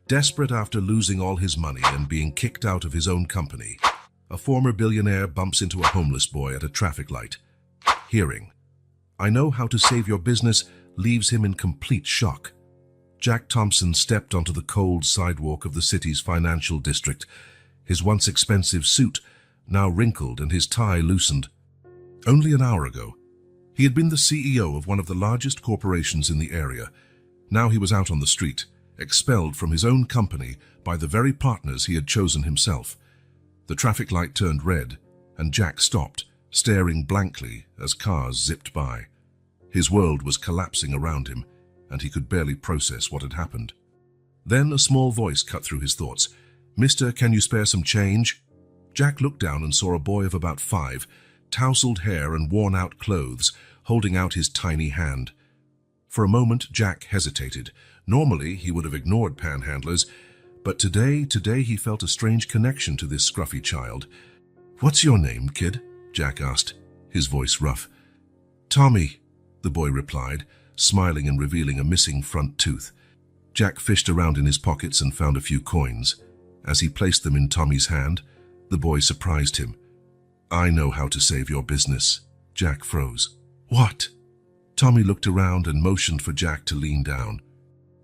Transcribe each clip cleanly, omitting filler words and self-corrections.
Desperate after losing all his money and being kicked out of his own company, a former billionaire bumps into a homeless boy at a traffic light. Hearing, "I know how to save your business," leaves him in complete shock. Jack Thompson stepped onto the cold sidewalk of the city's financial district, his once expensive suit now wrinkled and his tie loosened. Only an hour ago, he had been the CEO of one of the largest corporations in the area. Now he was out on the street, expelled from his own company by the very partners he had chosen himself. The traffic light turned red, and Jack stopped, staring blankly as cars zipped by. His world was collapsing around him, and he could barely process what had happened. Then a small voice cut through his thoughts. "Mister, can you spare some change?" Jack looked down and saw a boy of about 5, tousled hair and worn-out clothes, holding out his tiny hand. For a moment, Jack hesitated. Normally, he would have ignored panhandlers, but today he felt a strange connection to this scruffy child. "What's your name, kid?" Jack asked, his voice rough. "Tommy," the boy replied, smiling and revealing a missing front tooth. Jack fished around in his pockets and found a few coins. As he placed them in Tommy's hand, the boy surprised him. "I know how to save your business." Jack froze. "What?" Tommy looked around and motioned for Jack to lean down.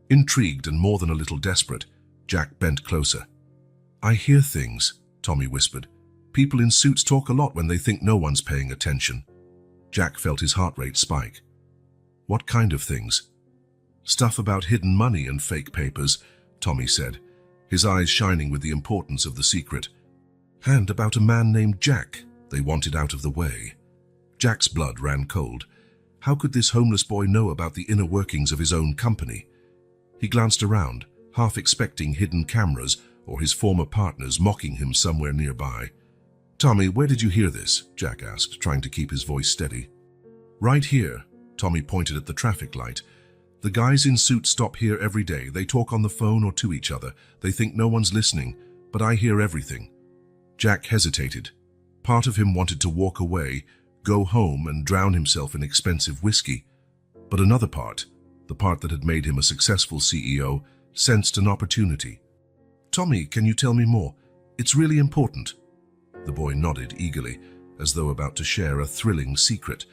Intrigued and more than a little desperate, Jack bent closer. "I hear things," Tommy whispered. "People in suits talk a lot when they think no one's paying attention." Jack felt his heart rate spike. "What kind of things?" "Stuff about hidden money and fake papers," Tommy said, his eyes shining with the importance of the secret. "And about a man named Jack they wanted out of the way." Jack's blood ran cold. How could this homeless boy know about the inner workings of his own company? He glanced around, half expecting hidden cameras or his former partners mocking him somewhere nearby. "Tommy, where did you hear this?" Jack asked, trying to keep his voice steady. "Right here," Tommy pointed at the traffic light. "The guys in suits stop here every day. They talk on the phone or to each other. They think no one's listening, but I hear everything." Jack hesitated. Part of him wanted to walk away, go home and drown himself in expensive whiskey. But another part, the part that had made him a successful CEO, sensed an opportunity. "Tommy, can you tell me more? It's really important." The boy nodded eagerly, as though about to share a thrilling secret.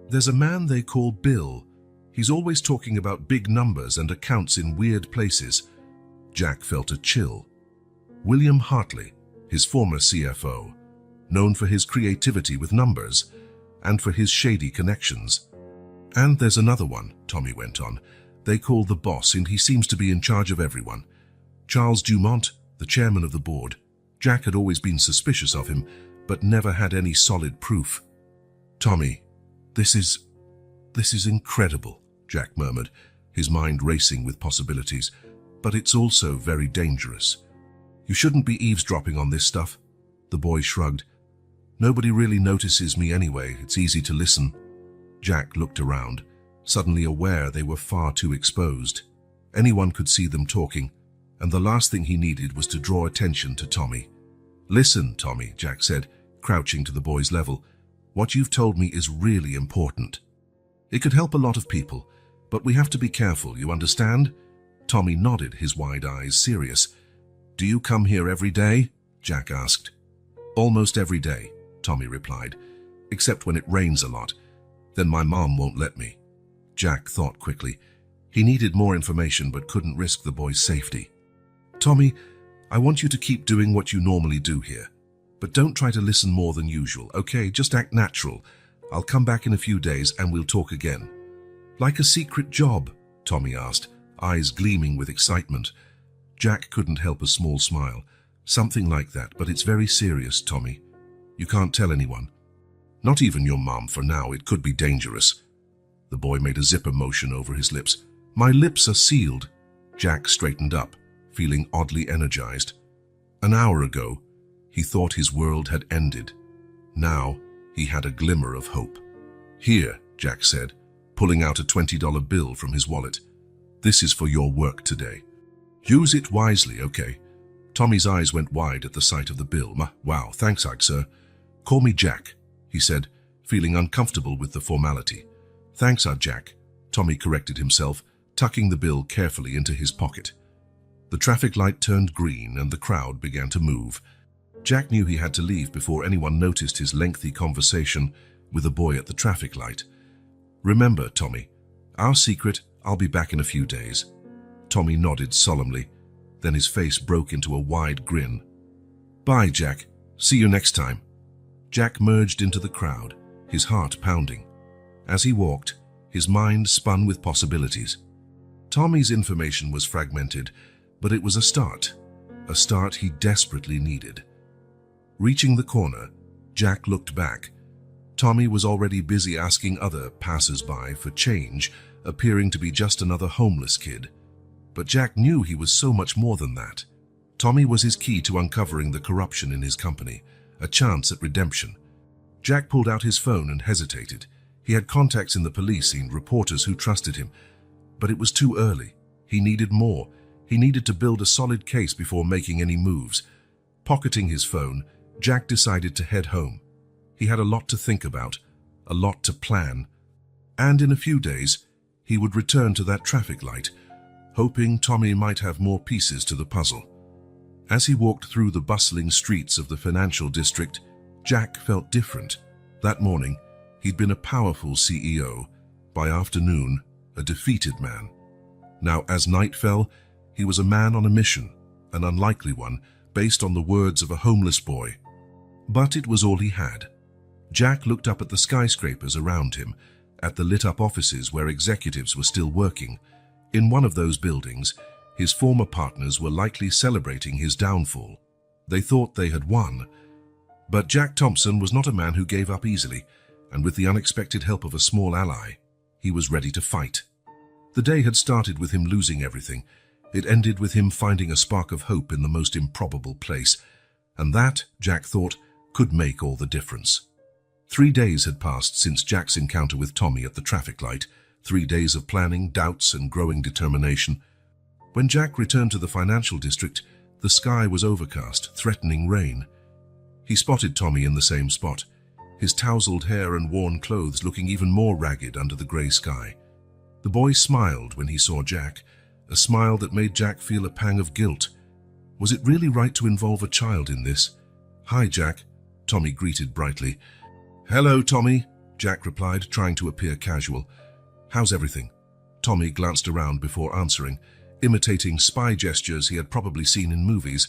"There's a man they call Bill. He's always talking about big numbers and accounts in weird places." Jack felt a chill. William Hartley, his former CFO, known for his creativity with numbers and for his shady connections. "And there's another one," Tommy went on. "They call the boss, and he seems to be in charge of everyone. Charles Dumont, the chairman of the board. Jack had always been suspicious of him, but never had any solid proof." "Tommy, this is incredible," Jack murmured, his mind racing with possibilities. "But it's also very dangerous. You shouldn't be eavesdropping on this stuff." The boy shrugged. "Nobody really notices me anyway. It's easy to listen." Jack looked around, suddenly aware they were far too exposed. Anyone could see them talking, and the last thing he needed was to draw attention to Tommy. "Listen, Tommy," Jack said, crouching to the boy's level. "What you've told me is really important. It could help a lot of people, but we have to be careful, you understand?" Tommy nodded, his wide eyes serious. "Do you come here every day?" Jack asked. "Almost every day," Tommy replied, "except when it rains a lot. Then my mom won't let me." Jack thought quickly. He needed more information but couldn't risk the boy's safety. "Tommy, I want you to keep doing what you normally do here. But don't try to listen more than usual, okay? Just act natural. I'll come back in a few days and we'll talk again." "Like a secret job?" Tommy asked, eyes gleaming with excitement. Jack couldn't help a small smile. "Something like that, but it's very serious, Tommy. You can't tell anyone. Not even your mom for now. It could be dangerous." The boy made a zipper motion over his lips. "My lips are sealed." Jack straightened up, feeling oddly energized. An hour ago, he thought his world had ended. Now, he had a glimmer of hope. "Here," Jack said, pulling out a $20 bill from his wallet. "This is for your work today. Use it wisely, okay?" Tommy's eyes went wide at the sight of the bill. "Wow, thanks, sir." "Call me Jack," he said, feeling uncomfortable with the formality. "Thanks, Jack," Tommy corrected himself, tucking the bill carefully into his pocket. The traffic light turned green and the crowd began to move. Jack knew he had to leave before anyone noticed his lengthy conversation with a boy at the traffic light. "Remember, Tommy, our secret, I'll be back in a few days." Tommy nodded solemnly, then his face broke into a wide grin. "Bye, Jack. See you next time." Jack merged into the crowd, his heart pounding. As he walked, his mind spun with possibilities. Tommy's information was fragmented, but it was a start he desperately needed. Reaching the corner, Jack looked back. Tommy was already busy asking other passers-by for change, appearing to be just another homeless kid. But Jack knew he was so much more than that. Tommy was his key to uncovering the corruption in his company, a chance at redemption. Jack pulled out his phone and hesitated. He had contacts in the police and reporters who trusted him. But it was too early. He needed more. He needed to build a solid case before making any moves. Pocketing his phone, Jack decided to head home. He had a lot to think about, a lot to plan. And in a few days, he would return to that traffic light, hoping Tommy might have more pieces to the puzzle. As he walked through the bustling streets of the financial district, Jack felt different. That morning, he'd been a powerful CEO. By afternoon, a defeated man. Now, as night fell, he was a man on a mission, an unlikely one, based on the words of a homeless boy. But it was all he had. Jack looked up at the skyscrapers around him, at the lit-up offices where executives were still working. In one of those buildings, his former partners were likely celebrating his downfall. They thought they had won. But Jack Thompson was not a man who gave up easily, and with the unexpected help of a small ally, he was ready to fight. The day had started with him losing everything. It ended with him finding a spark of hope in the most improbable place. And that, Jack thought, could make all the difference. 3 days had passed since Jack's encounter with Tommy at the traffic light. 3 days of planning, doubts, and growing determination. When Jack returned to the financial district, the sky was overcast, threatening rain. He spotted Tommy in the same spot, his tousled hair and worn clothes looking even more ragged under the grey sky. The boy smiled when he saw Jack, a smile that made Jack feel a pang of guilt. Was it really right to involve a child in this? "Hi, Jack," Tommy greeted brightly. "Hello, Tommy," Jack replied, trying to appear casual. "How's everything?" Tommy glanced around before answering, imitating spy gestures he had probably seen in movies.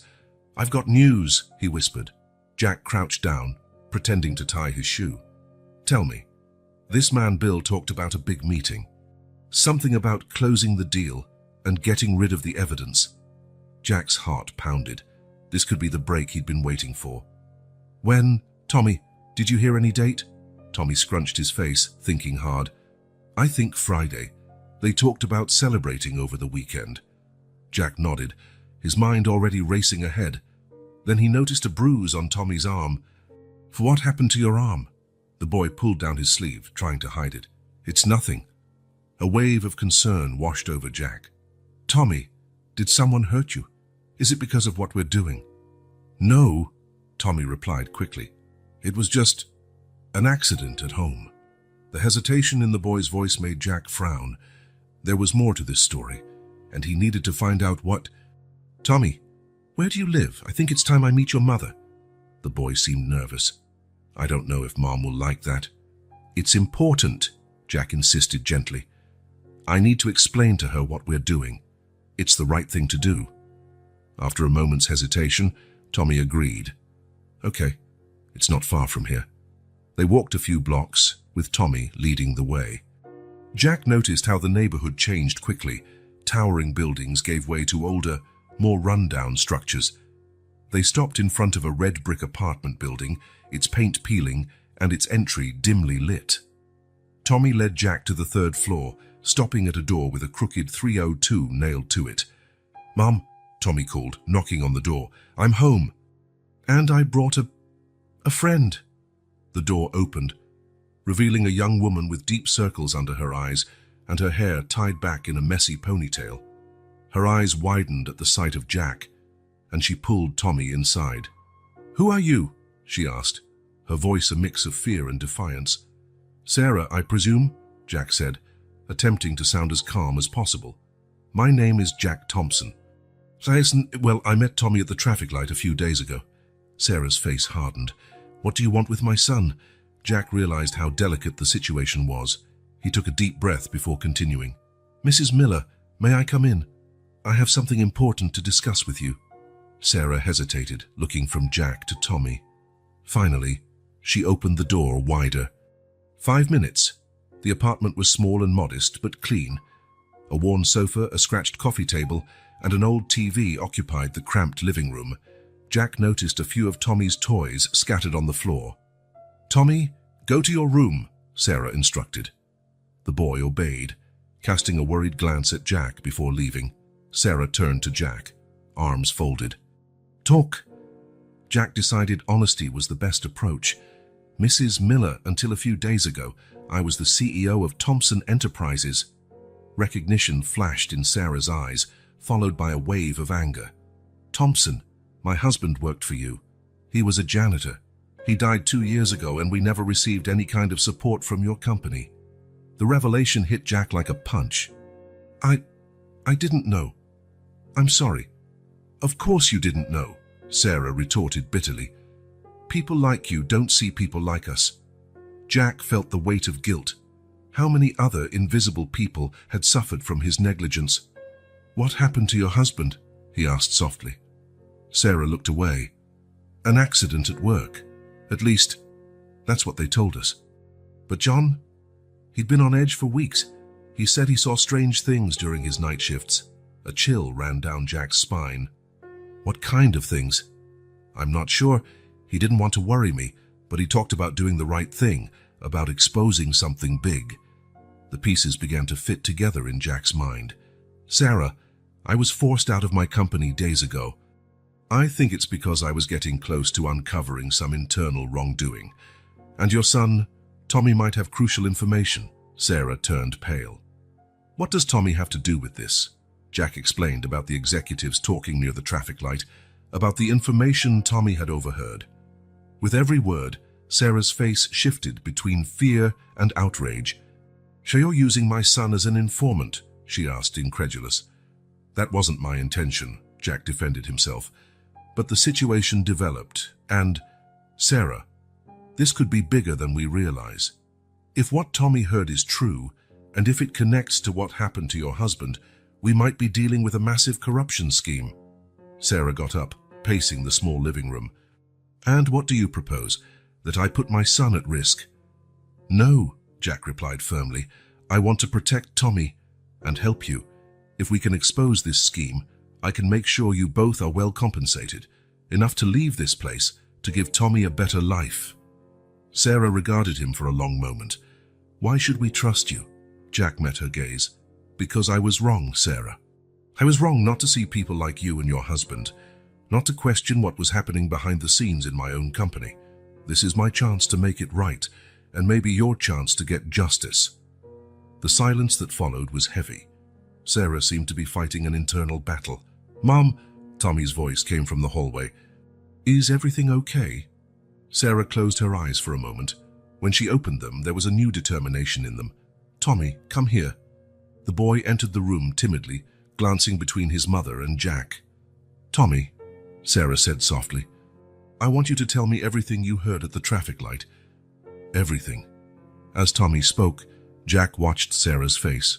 "I've got news," he whispered. Jack crouched down, pretending to tie his shoe. "Tell me." This man Bill talked about a big meeting. Something about closing the deal and getting rid of the evidence. Jack's heart pounded. This could be the break he'd been waiting for. "When, Tommy, did you hear any date?" Tommy scrunched his face, thinking hard. "I think Friday. They talked about celebrating over the weekend." Jack nodded, his mind already racing ahead. Then he noticed a bruise on Tommy's arm. "For what happened to your arm?" The boy pulled down his sleeve, trying to hide it. "It's nothing." A wave of concern washed over Jack. "Tommy, did someone hurt you? Is it because of what we're doing?" "No," Tommy replied quickly. "It was just an accident at home." The hesitation in the boy's voice made Jack frown. There was more to this story, and he needed to find out what... "Tommy, where do you live? I think it's time I meet your mother." The boy seemed nervous. "I don't know if Mom will like that." "It's important," Jack insisted gently. "I need to explain to her what we're doing. It's the right thing to do." After a moment's hesitation, Tommy agreed. "Okay, it's not far from here." They walked a few blocks, with Tommy leading the way. Jack noticed how the neighborhood changed quickly. Towering buildings gave way to older, more run-down structures. They stopped in front of a red brick apartment building, its paint peeling and its entry dimly lit. Tommy led Jack to the 3rd floor, stopping at a door with a crooked 302 nailed to it. "Mom," Tommy called, knocking on the door. "I'm home. And I brought a friend." The door opened, revealing a young woman with deep circles under her eyes and her hair tied back in a messy ponytail. Her eyes widened at the sight of Jack, and she pulled Tommy inside. "Who are you?" she asked, her voice a mix of fear and defiance. "Sarah, I presume?" Jack said, attempting to sound as calm as possible. "My name is Jack Thompson." Well, I met Tommy at the traffic light a few days ago. Sarah's face hardened. What do you want with my son? Jack realized how delicate the situation was. He took a deep breath before continuing. Mrs. Miller, may I come in? I have something important to discuss with you. Sarah hesitated, looking from Jack to Tommy. Finally, she opened the door wider. 5 minutes. The apartment was small and modest, but clean. A worn sofa, a scratched coffee table, and an old TV occupied the cramped living room. Jack noticed a few of Tommy's toys scattered on the floor. Tommy, go to your room, Sarah instructed. The boy obeyed, casting a worried glance at Jack before leaving. Sarah turned to Jack, arms folded. Talk. Jack decided honesty was the best approach. Mrs. Miller, until a few days ago, I was the CEO of Thompson Enterprises. Recognition flashed in Sarah's eyes, followed by a wave of anger. Thompson, my husband worked for you. He was a janitor. He died 2 years ago and we never received any kind of support from your company. The revelation hit Jack like a punch. I didn't know. I'm sorry. Of course you didn't know, Sarah retorted bitterly. People like you don't see people like us. Jack felt the weight of guilt. How many other invisible people had suffered from his negligence? What happened to your husband? He asked softly. Sarah looked away. An accident at work. At least, that's what they told us. But John? He'd been on edge for weeks. He said he saw strange things during his night shifts. A chill ran down Jack's spine. What kind of things? I'm not sure. He didn't want to worry me, but he talked about doing the right thing, about exposing something big. The pieces began to fit together in Jack's mind. Sarah, I was forced out of my company days ago. I think it's because I was getting close to uncovering some internal wrongdoing. And your son, Tommy, might have crucial information. Sarah turned pale. What does Tommy have to do with this? Jack explained about the executives talking near the traffic light, about the information Tommy had overheard. With every word, Sarah's face shifted between fear and outrage. So you're using my son as an informant? She asked, incredulous. That wasn't my intention, Jack defended himself. But the situation developed, and, Sarah, this could be bigger than we realize. If what Tommy heard is true, and if it connects to what happened to your husband, we might be dealing with a massive corruption scheme. Sarah got up, pacing the small living room. And what do you propose? That I put my son at risk? No, Jack replied firmly. I want to protect Tommy and help you. If we can expose this scheme, I can make sure you both are well compensated, enough to leave this place, to give Tommy a better life. Sarah regarded him for a long moment. Why should we trust you? Jack met her gaze. Because I was wrong, Sarah. I was wrong not to see people like you and your husband, not to question what was happening behind the scenes in my own company. This is my chance to make it right, and maybe your chance to get justice. The silence that followed was heavy. Sarah seemed to be fighting an internal battle. Mom, Tommy's voice came from the hallway. Is everything okay? Sarah closed her eyes for a moment. When she opened them, there was a new determination in them. Tommy, come here. The boy entered the room timidly, glancing between his mother and Jack. Tommy, Sarah said softly, I want you to tell me everything you heard at the traffic light. Everything. As Tommy spoke, Jack watched Sarah's face.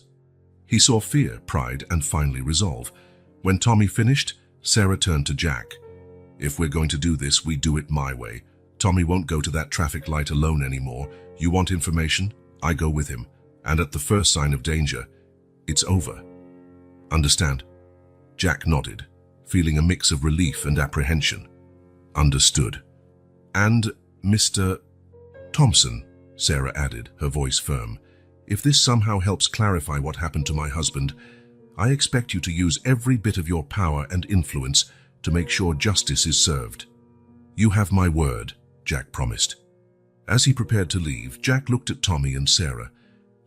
He saw fear, pride, and finally resolve. When Tommy finished, Sarah turned to Jack. If we're going to do this, we do it my way. Tommy won't go to that traffic light alone anymore. You want information? I go with him. And at the first sign of danger, it's over. Understand? Jack nodded, feeling a mix of relief and apprehension. Understood. And Mr. Thompson, Sarah added, her voice firm, if this somehow helps clarify what happened to my husband, I expect you to use every bit of your power and influence to make sure justice is served. You have my word, Jack promised. As he prepared to leave, Jack looked at Tommy and Sarah.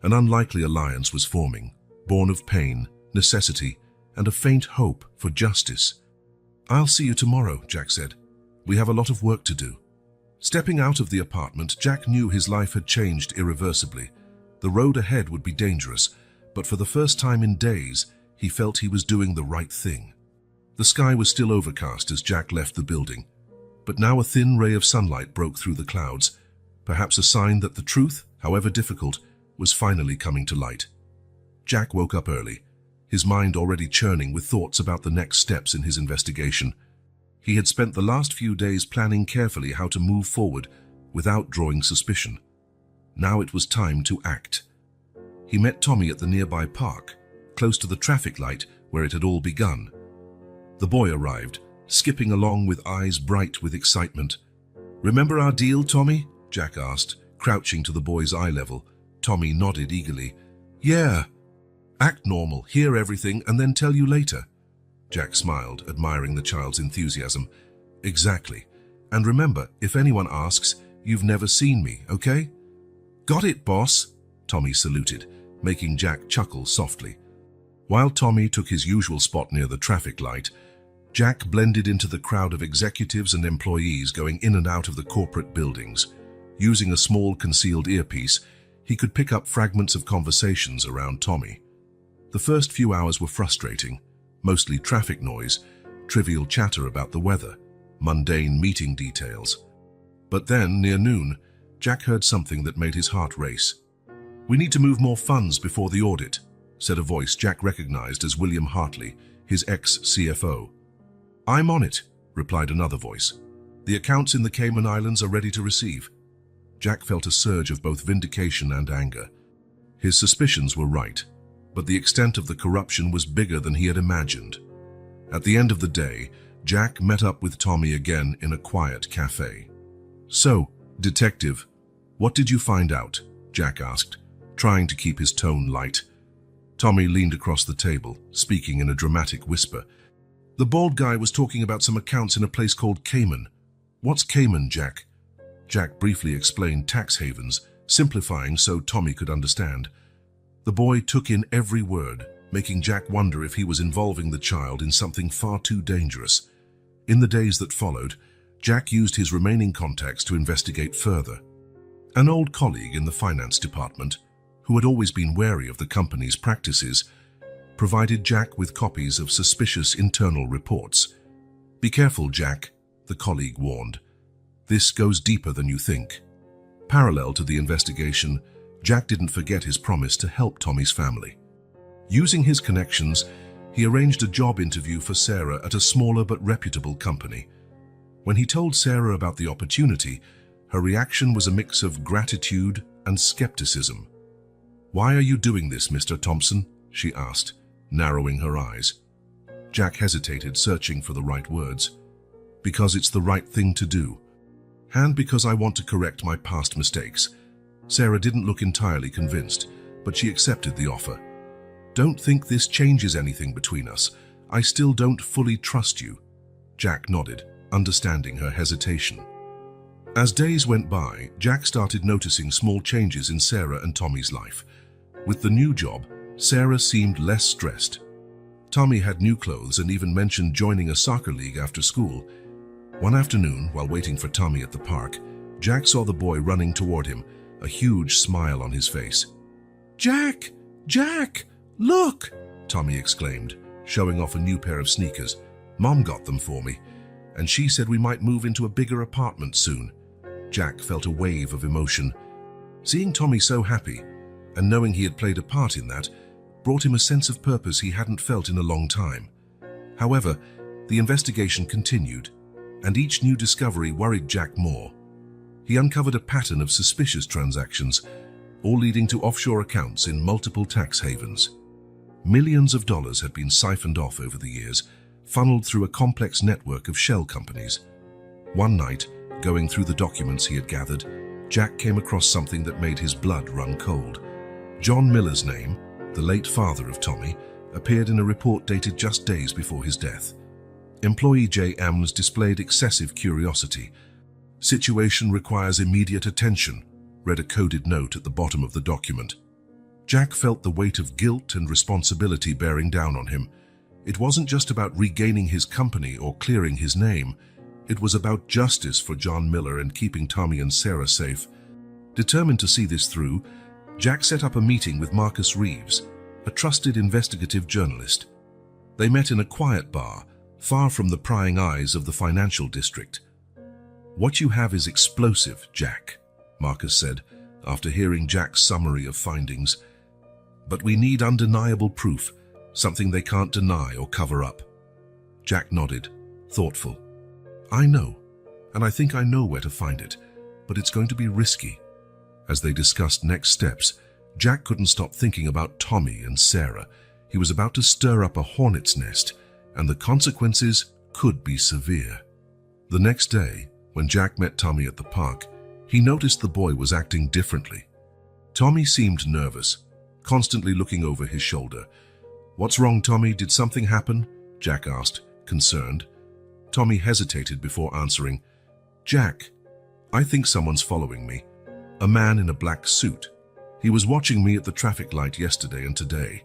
An unlikely alliance was forming, born of pain, necessity, and a faint hope for justice. I'll see you tomorrow, Jack said. We have a lot of work to do. Stepping out of the apartment, Jack knew his life had changed irreversibly. The road ahead would be dangerous, but for the first time in days, he felt he was doing the right thing. The sky was still overcast as Jack left the building, but now a thin ray of sunlight broke through the clouds, perhaps a sign that the truth, however difficult, was finally coming to light. Jack woke up early, his mind already churning with thoughts about the next steps in his investigation. He had spent the last few days planning carefully how to move forward without drawing suspicion. Now it was time to act. He met Tommy at the nearby park, close to the traffic light where it had all begun. The boy arrived, skipping along with eyes bright with excitement. "Remember our deal, Tommy?" Jack asked, crouching to the boy's eye level. Tommy nodded eagerly. "Yeah. Act normal, hear everything, and then tell you later." Jack smiled, admiring the child's enthusiasm. "Exactly. And remember, if anyone asks, you've never seen me, okay?" "Got it, boss," Tommy saluted, making Jack chuckle softly. While Tommy took his usual spot near the traffic light, Jack blended into the crowd of executives and employees going in and out of the corporate buildings. Using a small concealed earpiece, he could pick up fragments of conversations around Tommy. The first few hours were frustrating, mostly traffic noise, trivial chatter about the weather, mundane meeting details. But then, near noon, Jack heard something that made his heart race. "We need to move more funds before the audit," said a voice Jack recognized as William Hartley, his ex-CFO. "I'm on it," replied another voice. "The accounts in the Cayman Islands are ready to receive." Jack felt a surge of both vindication and anger. His suspicions were right, but the extent of the corruption was bigger than he had imagined. At the end of the day, Jack met up with Tommy again in a quiet cafe. "So, detective, what did you find out?" Jack asked, trying to keep his tone light. Tommy leaned across the table, speaking in a dramatic whisper. "The bald guy was talking about some accounts in a place called Cayman." "What's Cayman, Jack?" Jack briefly explained tax havens, simplifying so Tommy could understand. The boy took in every word, making Jack wonder if he was involving the child in something far too dangerous. In the days that followed, Jack used his remaining contacts to investigate further. An old colleague in the finance department, who had always been wary of the company's practices, provided Jack with copies of suspicious internal reports. "Be careful, Jack," the colleague warned. "This goes deeper than you think." Parallel to the investigation, Jack didn't forget his promise to help Tommy's family. Using his connections, he arranged a job interview for Sarah at a smaller but reputable company. When he told Sarah about the opportunity, her reaction was a mix of gratitude and skepticism. "Why are you doing this, Mr. Thompson?" she asked, narrowing her eyes. Jack hesitated, searching for the right words. "Because it's the right thing to do. And because I want to correct my past mistakes." Sarah didn't look entirely convinced, but she accepted the offer. "Don't think this changes anything between us. I still don't fully trust you." Jack nodded, understanding her hesitation. As days went by, Jack started noticing small changes in Sarah and Tommy's life. With the new job, Sarah seemed less stressed. Tommy had new clothes and even mentioned joining a soccer league after school. One afternoon, while waiting for Tommy at the park, Jack saw the boy running toward him, a huge smile on his face. "Jack! Jack! Look!" Tommy exclaimed, showing off a new pair of sneakers. "Mom got them for me, and she said we might move into a bigger apartment soon." Jack felt a wave of emotion. Seeing Tommy so happy, and knowing he had played a part in that, brought him a sense of purpose he hadn't felt in a long time. However, the investigation continued, and each new discovery worried Jack more. He uncovered a pattern of suspicious transactions, all leading to offshore accounts in multiple tax havens. Millions of dollars had been siphoned off over the years, funneled through a complex network of shell companies. One night, going through the documents he had gathered, Jack came across something that made his blood run cold. John Miller's name, the late father of Tommy, appeared in a report dated just days before his death. Employee J. Ames displayed excessive curiosity. "Situation requires immediate attention," read a coded note at the bottom of the document. Jack felt the weight of guilt and responsibility bearing down on him. It wasn't just about regaining his company or clearing his name. It was about justice for John Miller and keeping Tommy and Sarah safe. Determined to see this through, Jack set up a meeting with Marcus Reeves, a trusted investigative journalist. They met in a quiet bar, far from the prying eyes of the financial district. "What you have is explosive, Jack," Marcus said, after hearing Jack's summary of findings. "But we need undeniable proof, something they can't deny or cover up." Jack nodded, thoughtful. "I know, and I think I know where to find it, but it's going to be risky." As they discussed next steps, Jack couldn't stop thinking about Tommy and Sarah. He was about to stir up a hornet's nest, and the consequences could be severe. The next day, when Jack met Tommy at the park, he noticed the boy was acting differently. Tommy seemed nervous, constantly looking over his shoulder. "What's wrong, Tommy? Did something happen?" Jack asked, concerned. Tommy hesitated before answering. "Jack, I think someone's following me. A man in a black suit. He was watching me at the traffic light yesterday and today."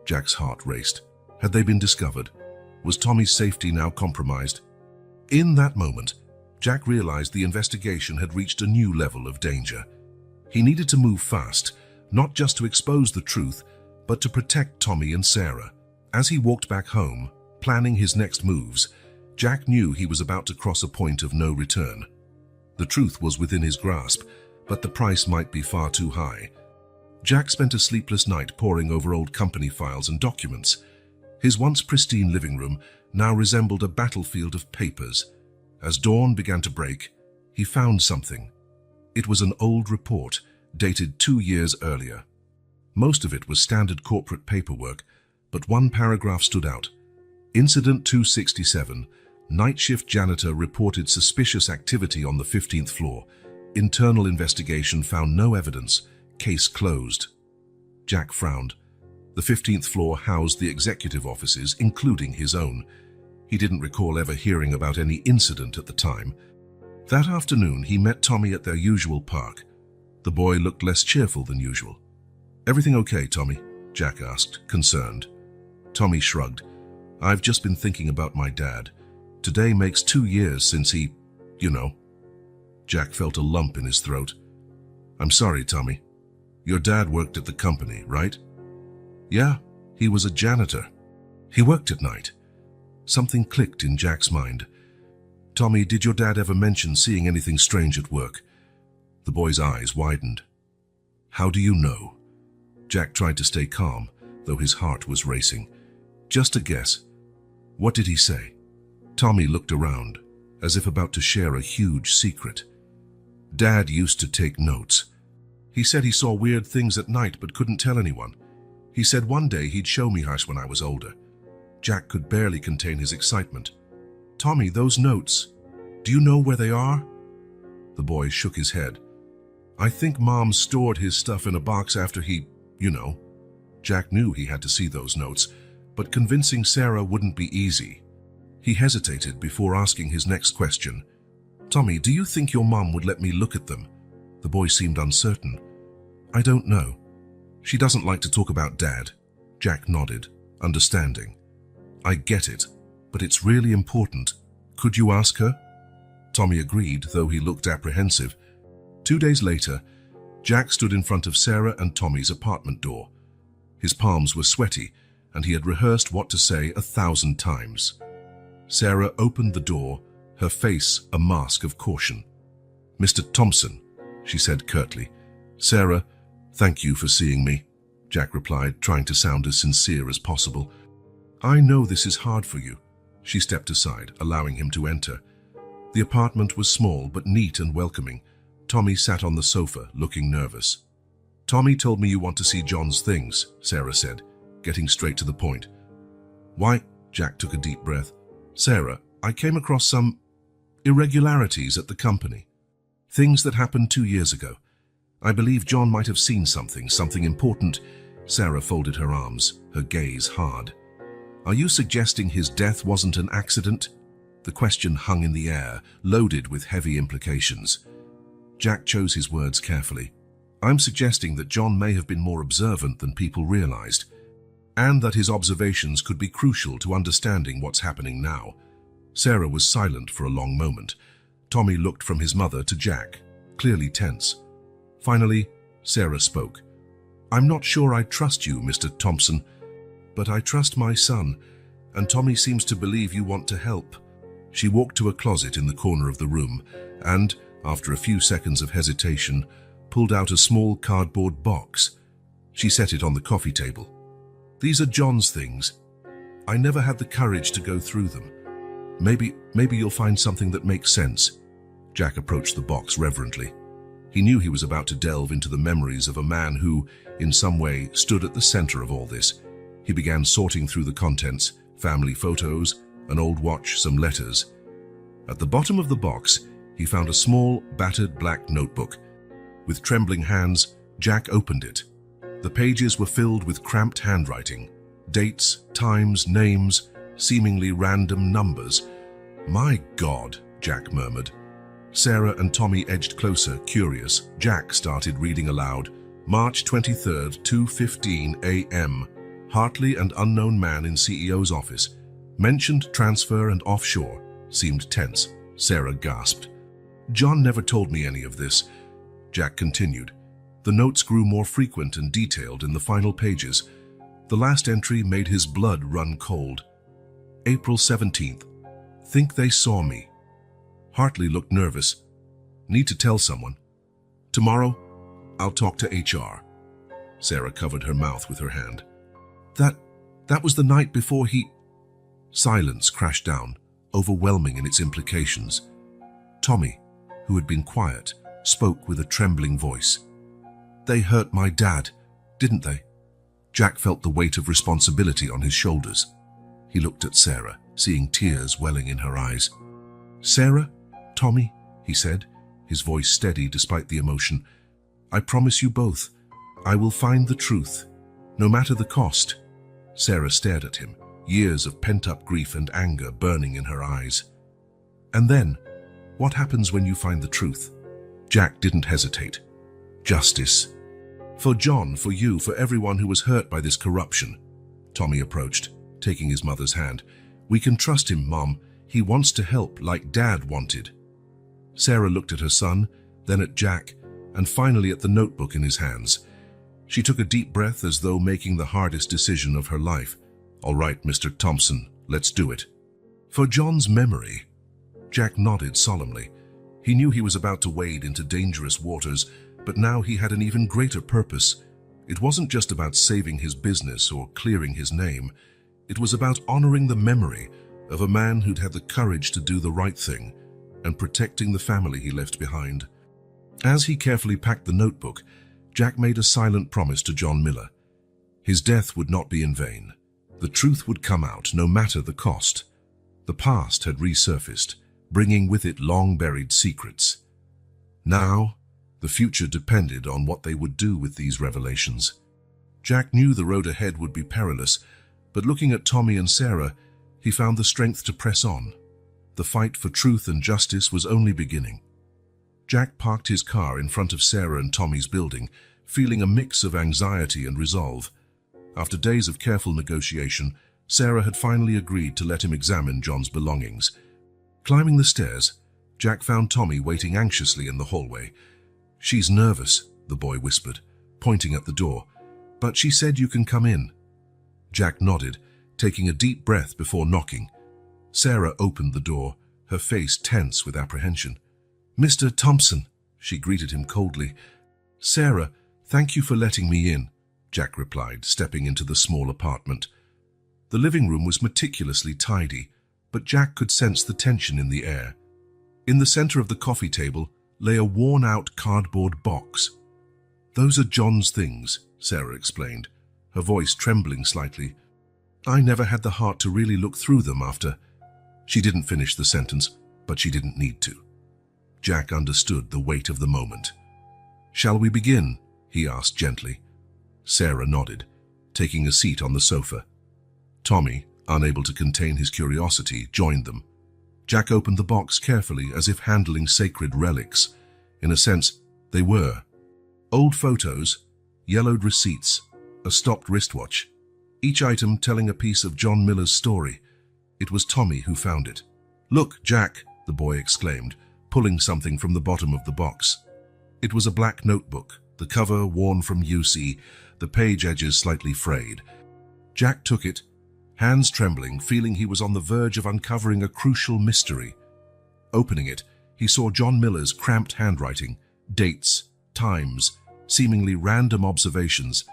Jack's heart raced. Had they been discovered? Was Tommy's safety now compromised? In that moment, Jack realized the investigation had reached a new level of danger. He needed to move fast, not just to expose the truth, but to protect Tommy and Sarah. As he walked back home, planning his next moves, Jack knew he was about to cross a point of no return. The truth was within his grasp, but the price might be far too high. Jack spent a sleepless night poring over old company files and documents. His once pristine living room now resembled a battlefield of papers. As dawn began to break, he found something. It was an old report, dated 2 years earlier. Most of it was standard corporate paperwork, but one paragraph stood out. Incident 267, night shift janitor reported suspicious activity on the 15th floor. Internal investigation found no evidence. Case closed. Jack frowned. The 15th floor housed the executive offices, including his own. He didn't recall ever hearing about any incident at the time. That afternoon, he met Tommy at their usual park. The boy looked less cheerful than usual. "Everything okay, Tommy?" Jack asked, concerned. Tommy shrugged. "I've just been thinking about my dad. Today makes 2 years since he, you know." Jack felt a lump in his throat. "I'm sorry, Tommy. Your dad worked at the company, right?" "Yeah, he was a janitor. He worked at night." Something clicked in Jack's mind. "Tommy, did your dad ever mention seeing anything strange at work?" The boy's eyes widened. "How do you know?" Jack tried to stay calm, though his heart was racing. "Just a guess. What did he say?" Tommy looked around, as if about to share a huge secret. "Dad used to take notes. He said he saw weird things at night but couldn't tell anyone. He said one day he'd show me Hush when I was older." Jack could barely contain his excitement. "Tommy, those notes, do you know where they are?" The boy shook his head. "I think Mom stored his stuff in a box after he, you know." Jack knew he had to see those notes, but convincing Sarah wouldn't be easy. He hesitated before asking his next question. "Tommy, do you think your mom would let me look at them?" The boy seemed uncertain. "I don't know. She doesn't like to talk about Dad." Jack nodded, understanding. "I get it, but it's really important. Could you ask her?" Tommy agreed, though he looked apprehensive. 2 days later, Jack stood in front of Sarah and Tommy's apartment door. His palms were sweaty, and he had rehearsed what to say 1,000 times. Sarah opened the door, her face a mask of caution. "Mr. Thompson," she said curtly. "Sarah, thank you for seeing me," Jack replied, trying to sound as sincere as possible. "I know this is hard for you." She stepped aside, allowing him to enter. The apartment was small but neat and welcoming. Tommy sat on the sofa, looking nervous. "Tommy told me you want to see John's things," Sarah said, getting straight to the point. "Why?" Jack took a deep breath. "Sarah, I came across some irregularities at the company. Things that happened 2 years ago. I believe John might have seen something important." Sarah folded her arms, her gaze hard. "Are you suggesting his death wasn't an accident?" The question hung in the air, loaded with heavy implications. Jack chose his words carefully. "I'm suggesting that John may have been more observant than people realized, and that his observations could be crucial to understanding what's happening now." Sarah was silent for a long moment. Tommy looked from his mother to Jack, clearly tense. Finally, Sarah spoke. "I'm not sure I trust you, Mr. Thompson, but I trust my son, and Tommy seems to believe you want to help." She walked to a closet in the corner of the room and, after a few seconds of hesitation, pulled out a small cardboard box. She set it on the coffee table. "These are John's things. I never had the courage to go through them. Maybe you'll find something that makes sense." Jack approached the box reverently. He knew he was about to delve into the memories of a man who, in some way, stood at the center of all this. He began sorting through the contents: family photos, an old watch, some letters. At the bottom of the box, he found a small, battered black notebook. With trembling hands, Jack opened it. The pages were filled with cramped handwriting, dates, times, names, seemingly random numbers. "My God," Jack murmured. Sarah and Tommy edged closer, curious. Jack started reading aloud. "March 23rd, 2:15 a.m. Hartley and unknown man in CEO's office. Mentioned transfer and offshore." Seemed tense. Sarah gasped. "John never told me any of this." Jack continued. The notes grew more frequent and detailed in the final pages. The last entry made his blood run cold. "April 17th. Think they saw me." Hartley looked nervous. "Need to tell someone. Tomorrow, I'll talk to HR." Sarah covered her mouth with her hand. That was the night before he..." Silence crashed down, overwhelming in its implications. Tommy, who had been quiet, spoke with a trembling voice. "They hurt my dad, didn't they?" Jack felt the weight of responsibility on his shoulders. He looked at Sarah, seeing tears welling in her eyes. "Sarah, Tommy," he said, his voice steady despite the emotion, "I promise you both, I will find the truth, no matter the cost." Sarah stared at him, years of pent-up grief and anger burning in her eyes. "And then, what happens when you find the truth?" Jack didn't hesitate. "Justice. For John, for you, for everyone who was hurt by this corruption." Tommy approached, taking his mother's hand. "We can trust him, Mom. He wants to help like Dad wanted." Sarah looked at her son, then at Jack, and finally at the notebook in his hands. She took a deep breath as though making the hardest decision of her life. "All right, Mr. Thompson, let's do it." "For John's memory." Jack nodded solemnly. He knew he was about to wade into dangerous waters, but now he had an even greater purpose. It wasn't just about saving his business or clearing his name. It was about honoring the memory of a man who'd had the courage to do the right thing and protecting the family he left behind. As he carefully packed the notebook, Jack made a silent promise to John Miller. His death would not be in vain. The truth would come out, no matter the cost. The past had resurfaced, bringing with it long-buried secrets. Now, the future depended on what they would do with these revelations. Jack knew the road ahead would be perilous, but looking at Tommy and Sarah, he found the strength to press on. The fight for truth and justice was only beginning. Jack parked his car in front of Sarah and Tommy's building, feeling a mix of anxiety and resolve. After days of careful negotiation, Sarah had finally agreed to let him examine John's belongings. Climbing the stairs, Jack found Tommy waiting anxiously in the hallway. "She's nervous," the boy whispered, pointing at the door, "but she said you can come in." Jack nodded, taking a deep breath before knocking. Sarah opened the door, her face tense with apprehension. "Mr. Thompson," she greeted him coldly. "Sarah, thank you for letting me in," Jack replied, stepping into the small apartment. The living room was meticulously tidy, but Jack could sense the tension in the air. In the center of the coffee table lay a worn-out cardboard box. "Those are John's things," Sarah explained, her voice trembling slightly. "I never had the heart to really look through them after..." She didn't finish the sentence, but she didn't need to. Jack understood the weight of the moment. "Shall we begin?" he asked gently. Sarah nodded, taking a seat on the sofa. Tommy, unable to contain his curiosity, joined them. Jack opened the box carefully, as if handling sacred relics. In a sense, they were. Old photos, yellowed receipts, a stopped wristwatch, each item telling a piece of John Miller's story. It was Tommy who found it. "Look, Jack," the boy exclaimed, pulling something from the bottom of the box. It was a black notebook, the cover worn from use, the page edges slightly frayed. Jack took it, hands trembling, feeling he was on the verge of uncovering a crucial mystery. Opening it, he saw John Miller's cramped handwriting, dates, times, seemingly random observations.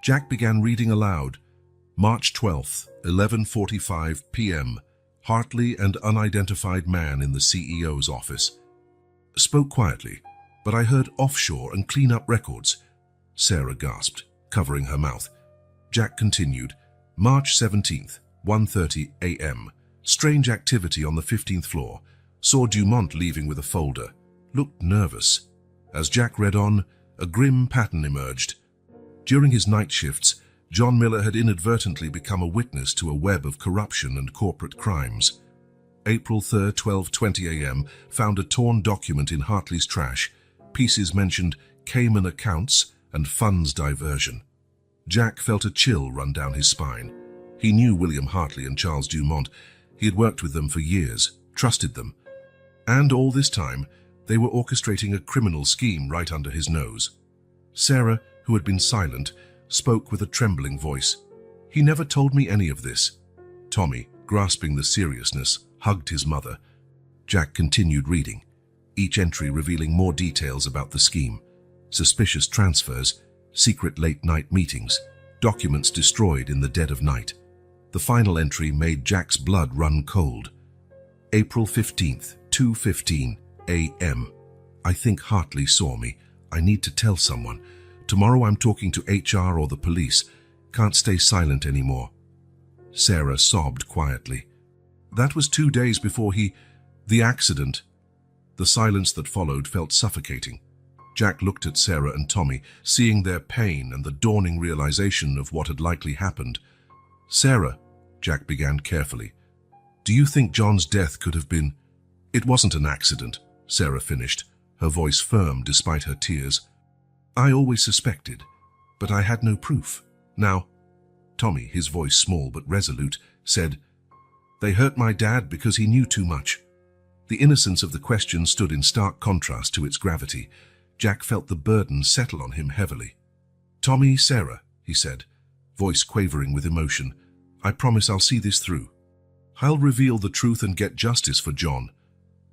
Jack began reading aloud. March 12th, 11:45 p.m. Hartley and unidentified man in the CEO's office. Spoke quietly, but I heard offshore and clean up records. Sarah gasped, covering her mouth. Jack continued. March 17th, 1:30 a.m. Strange activity on the 15th floor. Saw Dumont leaving with a folder. Looked nervous. As Jack read on, a grim pattern emerged. During his night shifts, John Miller had inadvertently become a witness to a web of corruption and corporate crimes. April 3rd, 12:20 a.m. Found a torn document in Hartley's trash. Pieces mentioned Cayman accounts and funds diversion. Jack felt a chill run down his spine. He knew William Hartley and Charles Dumont. He had worked with them for years, trusted them. And all this time, they were orchestrating a criminal scheme right under his nose. Sarah, who had been silent, spoke with a trembling voice. He never told me any of this. Tommy, grasping the seriousness, hugged his mother. Jack continued reading, each entry revealing more details about the scheme. Suspicious transfers, secret late-night meetings, documents destroyed in the dead of night. The final entry made Jack's blood run cold. April 15th, 2:15 a.m. I think Hartley saw me. I need to tell someone. Tomorrow I'm talking to HR or the police. Can't stay silent anymore. Sarah sobbed quietly. That was 2 days before the accident. The silence that followed felt suffocating. Jack looked at Sarah and Tommy, seeing their pain and the dawning realization of what had likely happened. Sarah, Jack began carefully, do you think John's death could have been... It wasn't an accident, Sarah finished, her voice firm despite her tears. I always suspected, but I had no proof. Now, Tommy, his voice small but resolute, said, they hurt my dad because he knew too much. The innocence of the question stood in stark contrast to its gravity. Jack felt the burden settle on him heavily. Tommy, Sarah, he said, voice quavering with emotion, I promise I'll see this through. I'll reveal the truth and get justice for John.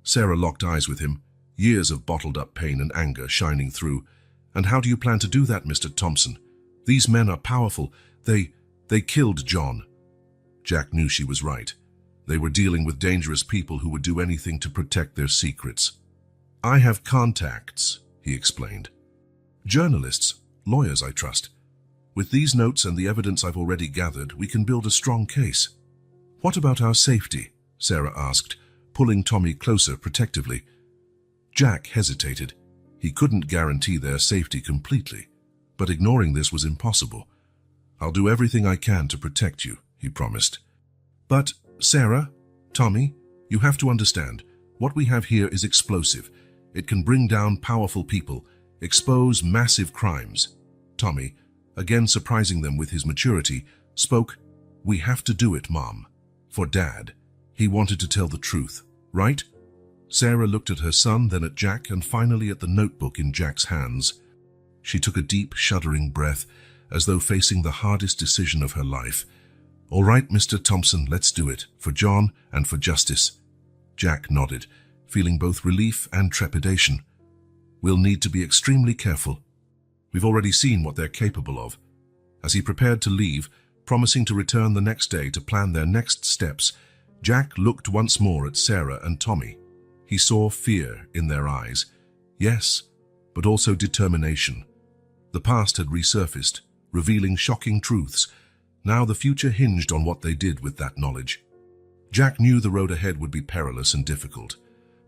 Sarah locked eyes with him, years of bottled-up pain and anger shining through. And how do you plan to do that, Mr. Thompson? These men are powerful. They killed John. Jack knew she was right. They were dealing with dangerous people who would do anything to protect their secrets. I have contacts, he explained. Journalists, lawyers, I trust. With these notes and the evidence I've already gathered, we can build a strong case. What about our safety? Sarah asked, pulling Tommy closer protectively. Jack hesitated. He couldn't guarantee their safety completely, but ignoring this was impossible. I'll do everything I can to protect you, he promised. But, Sarah, Tommy, you have to understand, what we have here is explosive. It can bring down powerful people, expose massive crimes. Tommy, again surprising them with his maturity, spoke, we have to do it, Mom. For Dad. He wanted to tell the truth, right? Sarah looked at her son, then at Jack, and finally at the notebook in Jack's hands. She took a deep, shuddering breath, as though facing the hardest decision of her life. All right, Mr. Thompson, let's do it, for John and for justice. Jack nodded, feeling both relief and trepidation. We'll need to be extremely careful. We've already seen what they're capable of. As he prepared to leave, promising to return the next day to plan their next steps, Jack looked once more at Sarah and Tommy. He saw fear in their eyes. Yes, but also determination. The past had resurfaced, revealing shocking truths. Now the future hinged on what they did with that knowledge. Jack knew the road ahead would be perilous and difficult,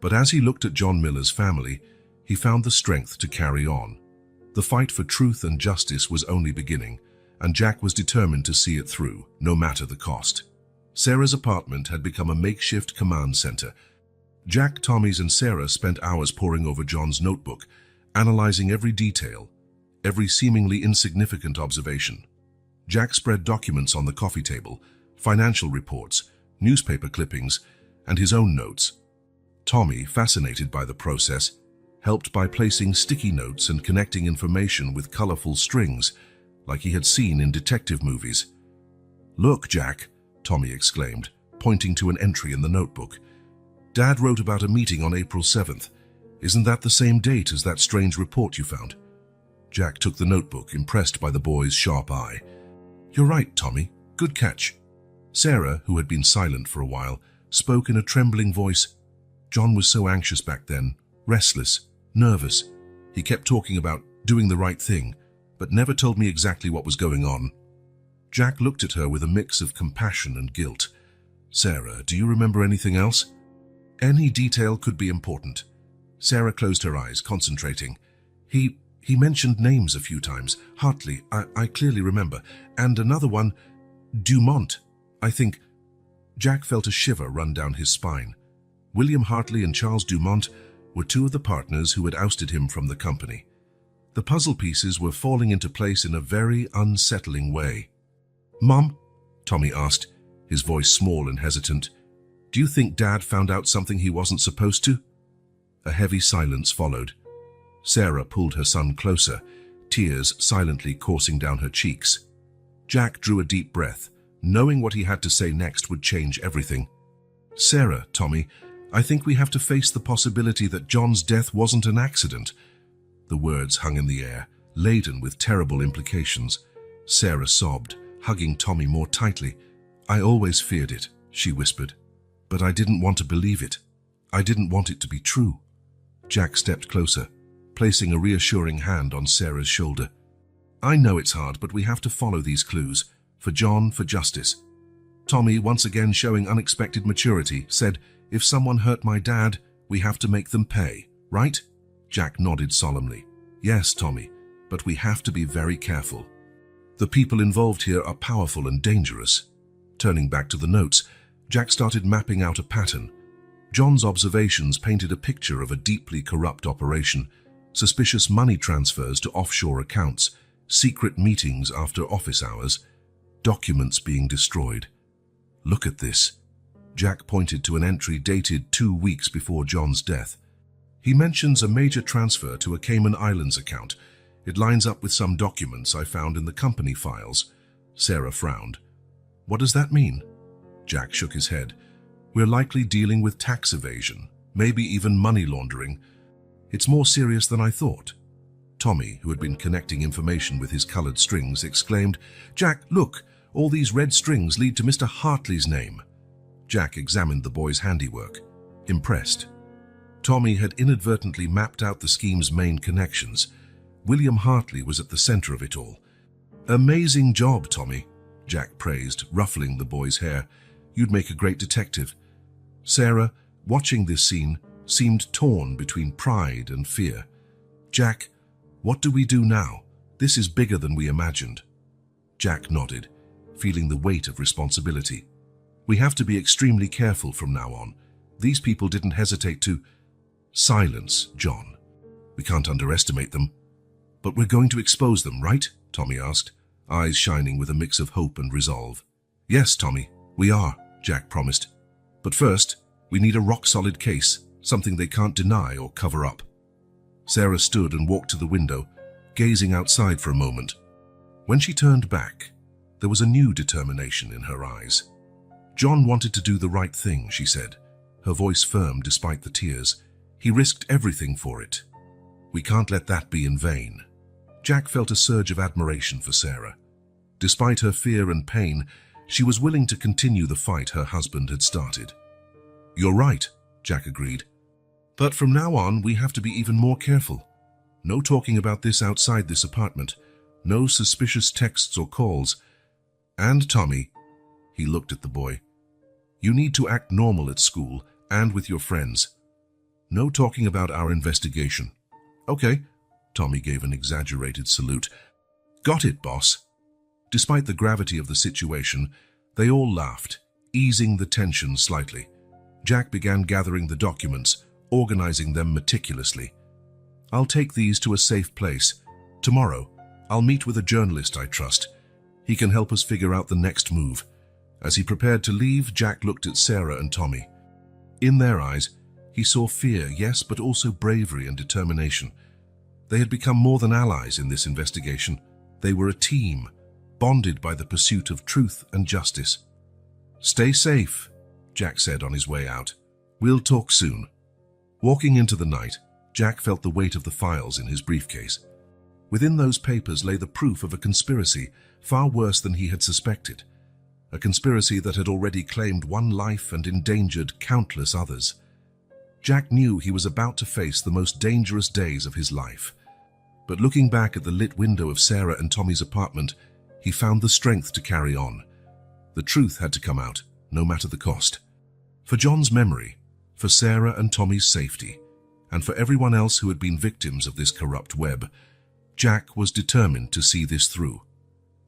but as he looked at John Miller's family, he found the strength to carry on. The fight for truth and justice was only beginning, and Jack was determined to see it through, no matter the cost. Sarah's apartment had become a makeshift command center. Jack, Tommy's, and Sarah spent hours poring over John's notebook, analyzing every detail, every seemingly insignificant observation. Jack spread documents on the coffee table, financial reports, newspaper clippings, and his own notes. Tommy, fascinated by the process, helped by placing sticky notes and connecting information with colorful strings, like he had seen in detective movies. Look, Jack, Tommy exclaimed, pointing to an entry in the notebook. Dad wrote about a meeting on April 7th. Isn't that the same date as that strange report you found? Jack took the notebook, impressed by the boy's sharp eye. You're right, Tommy. Good catch. Sarah, who had been silent for a while, spoke in a trembling voice. John was so anxious back then, restless, nervous. He kept talking about doing the right thing, but never told me exactly what was going on. Jack looked at her with a mix of compassion and guilt. Sarah, do you remember anything else? Any detail could be important. Sarah closed her eyes, concentrating. He mentioned names a few times. Hartley, I clearly remember. And another one, Dumont, I think. Jack felt a shiver run down his spine. William Hartley and Charles Dumont were two of the partners who had ousted him from the company. The puzzle pieces were falling into place in a very unsettling way. Mom, Tommy asked, his voice small and hesitant, do you think Dad found out something he wasn't supposed to? A heavy silence followed. Sarah pulled her son closer, tears silently coursing down her cheeks. Jack drew a deep breath, knowing what he had to say next would change everything. Sarah, Tommy, I think we have to face the possibility that John's death wasn't an accident. The words hung in the air, laden with terrible implications. Sarah sobbed, hugging Tommy more tightly. I always feared it, she whispered. But I didn't want to believe it. I didn't want it to be true. Jack stepped closer, placing a reassuring hand on Sarah's shoulder. I know it's hard, but we have to follow these clues. For John, for justice. Tommy, once again showing unexpected maturity, said, if someone hurt my dad, we have to make them pay, right? Jack nodded solemnly. Yes, Tommy, but we have to be very careful. The people involved here are powerful and dangerous. Turning back to the notes, Jack started mapping out a pattern. John's observations painted a picture of a deeply corrupt operation, suspicious money transfers to offshore accounts, secret meetings after office hours, documents being destroyed. Look at this. Jack pointed to an entry dated 2 weeks before John's death. He mentions a major transfer to a Cayman Islands account. It lines up with some documents I found in the company files. Sarah frowned. What does that mean? Jack shook his head. We're likely dealing with tax evasion, maybe even money laundering. It's more serious than I thought. Tommy, who had been connecting information with his colored strings, exclaimed, Jack, look, all these red strings lead to Mr. Hartley's name. Jack examined the boy's handiwork, impressed. Tommy had inadvertently mapped out the scheme's main connections. William Hartley was at the center of it all. Amazing job, Tommy, Jack praised, ruffling the boy's hair. You'd make a great detective. Sarah, watching this scene, seemed torn between pride and fear. Jack, what do we do now? This is bigger than we imagined. Jack nodded, feeling the weight of responsibility. We have to be extremely careful from now on. These people didn't hesitate to... Silence, John. We can't underestimate them. But we're going to expose them, right? Tommy asked, eyes shining with a mix of hope and resolve. Yes, Tommy, we are, Jack promised. But first, we need a rock-solid case, something they can't deny or cover up. Sarah stood and walked to the window, gazing outside for a moment. When she turned back, there was a new determination in her eyes. John wanted to do the right thing, she said, her voice firm despite the tears. He risked everything for it. We can't let that be in vain. Jack felt a surge of admiration for Sarah. Despite her fear and pain, she was willing to continue the fight her husband had started. You're right, Jack agreed. But from now on, we have to be even more careful. No talking about this outside this apartment. No suspicious texts or calls. And Tommy, he looked at the boy, you need to act normal at school and with your friends. No talking about our investigation. Okay, Tommy gave an exaggerated salute. Got it, boss. Despite the gravity of the situation, they all laughed, easing the tension slightly. Jack began gathering the documents, organizing them meticulously. I'll take these to a safe place. Tomorrow, I'll meet with a journalist I trust. He can help us figure out the next move. As he prepared to leave, Jack looked at Sarah and Tommy. In their eyes, he saw fear, yes, but also bravery and determination. They had become more than allies in this investigation. They were a team, bonded by the pursuit of truth and justice. "Stay safe," Jack said on his way out. "We'll talk soon." Walking into the night, Jack felt the weight of the files in his briefcase. Within those papers lay the proof of a conspiracy far worse than he had suspected. A conspiracy that had already claimed one life and endangered countless others. Jack knew he was about to face the most dangerous days of his life. But looking back at the lit window of Sarah and Tommy's apartment, he found the strength to carry on. The truth had to come out, no matter the cost. For John's memory, for Sarah and Tommy's safety, and for everyone else who had been victims of this corrupt web, Jack was determined to see this through.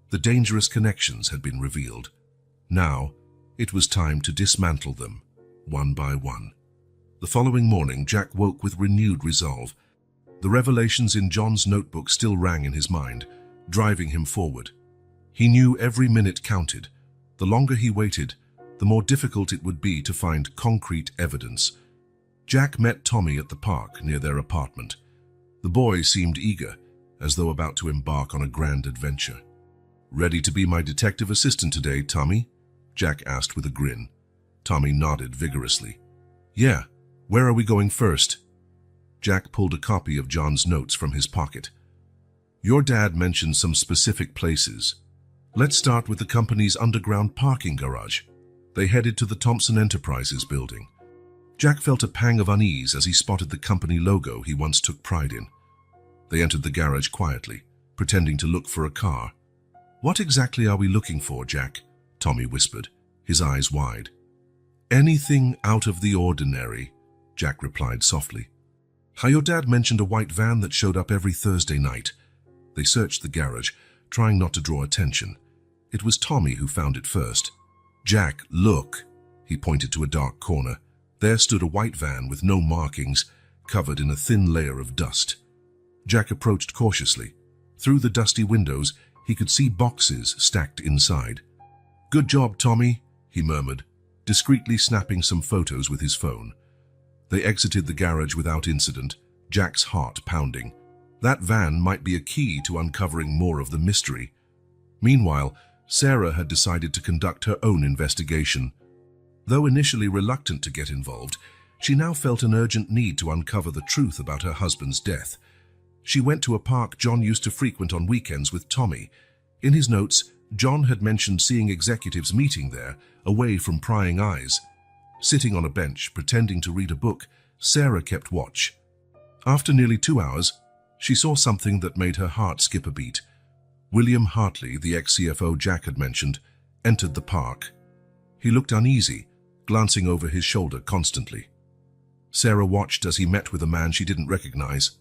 The dangerous connections had been revealed. Now, it was time to dismantle them, one by one. The following morning, Jack woke with renewed resolve. The revelations in John's notebook still rang in his mind, driving him forward. He knew every minute counted. The longer he waited, the more difficult it would be to find concrete evidence. Jack met Tommy at the park near their apartment. The boy seemed eager, as though about to embark on a grand adventure. "Ready to be my detective assistant today, Tommy?" Jack asked with a grin. Tommy nodded vigorously. "Yeah, where are we going first?" Jack pulled a copy of John's notes from his pocket. "Your dad mentioned some specific places. Let's start with the company's underground parking garage." They headed to the Thompson Enterprises building. Jack felt a pang of unease as he spotted the company logo he once took pride in. They entered the garage quietly, pretending to look for a car. "What exactly are we looking for, Jack?" Tommy whispered, his eyes wide. "Anything out of the ordinary," Jack replied softly. "How your dad mentioned a white van that showed up every Thursday night." They searched the garage, trying not to draw attention. It was Tommy who found it first. "Jack, look." He pointed to a dark corner. There stood a white van with no markings, covered in a thin layer of dust. Jack approached cautiously. Through the dusty windows, he could see boxes stacked inside. "Good job, Tommy," he murmured, discreetly snapping some photos with his phone. They exited the garage without incident, Jack's heart pounding. That van might be a key to uncovering more of the mystery. Meanwhile, Sarah had decided to conduct her own investigation. Though initially reluctant to get involved, she now felt an urgent need to uncover the truth about her husband's death. She went to a park John used to frequent on weekends with Tommy. In his notes, John had mentioned seeing executives meeting there, away from prying eyes. Sitting on a bench, pretending to read a book, Sarah kept watch. After nearly 2 hours, she saw something that made her heart skip a beat. William Hartley, the ex-CFO Jack had mentioned, entered the park. He looked uneasy, glancing over his shoulder constantly. Sarah watched as he met with a man she didn't recognize.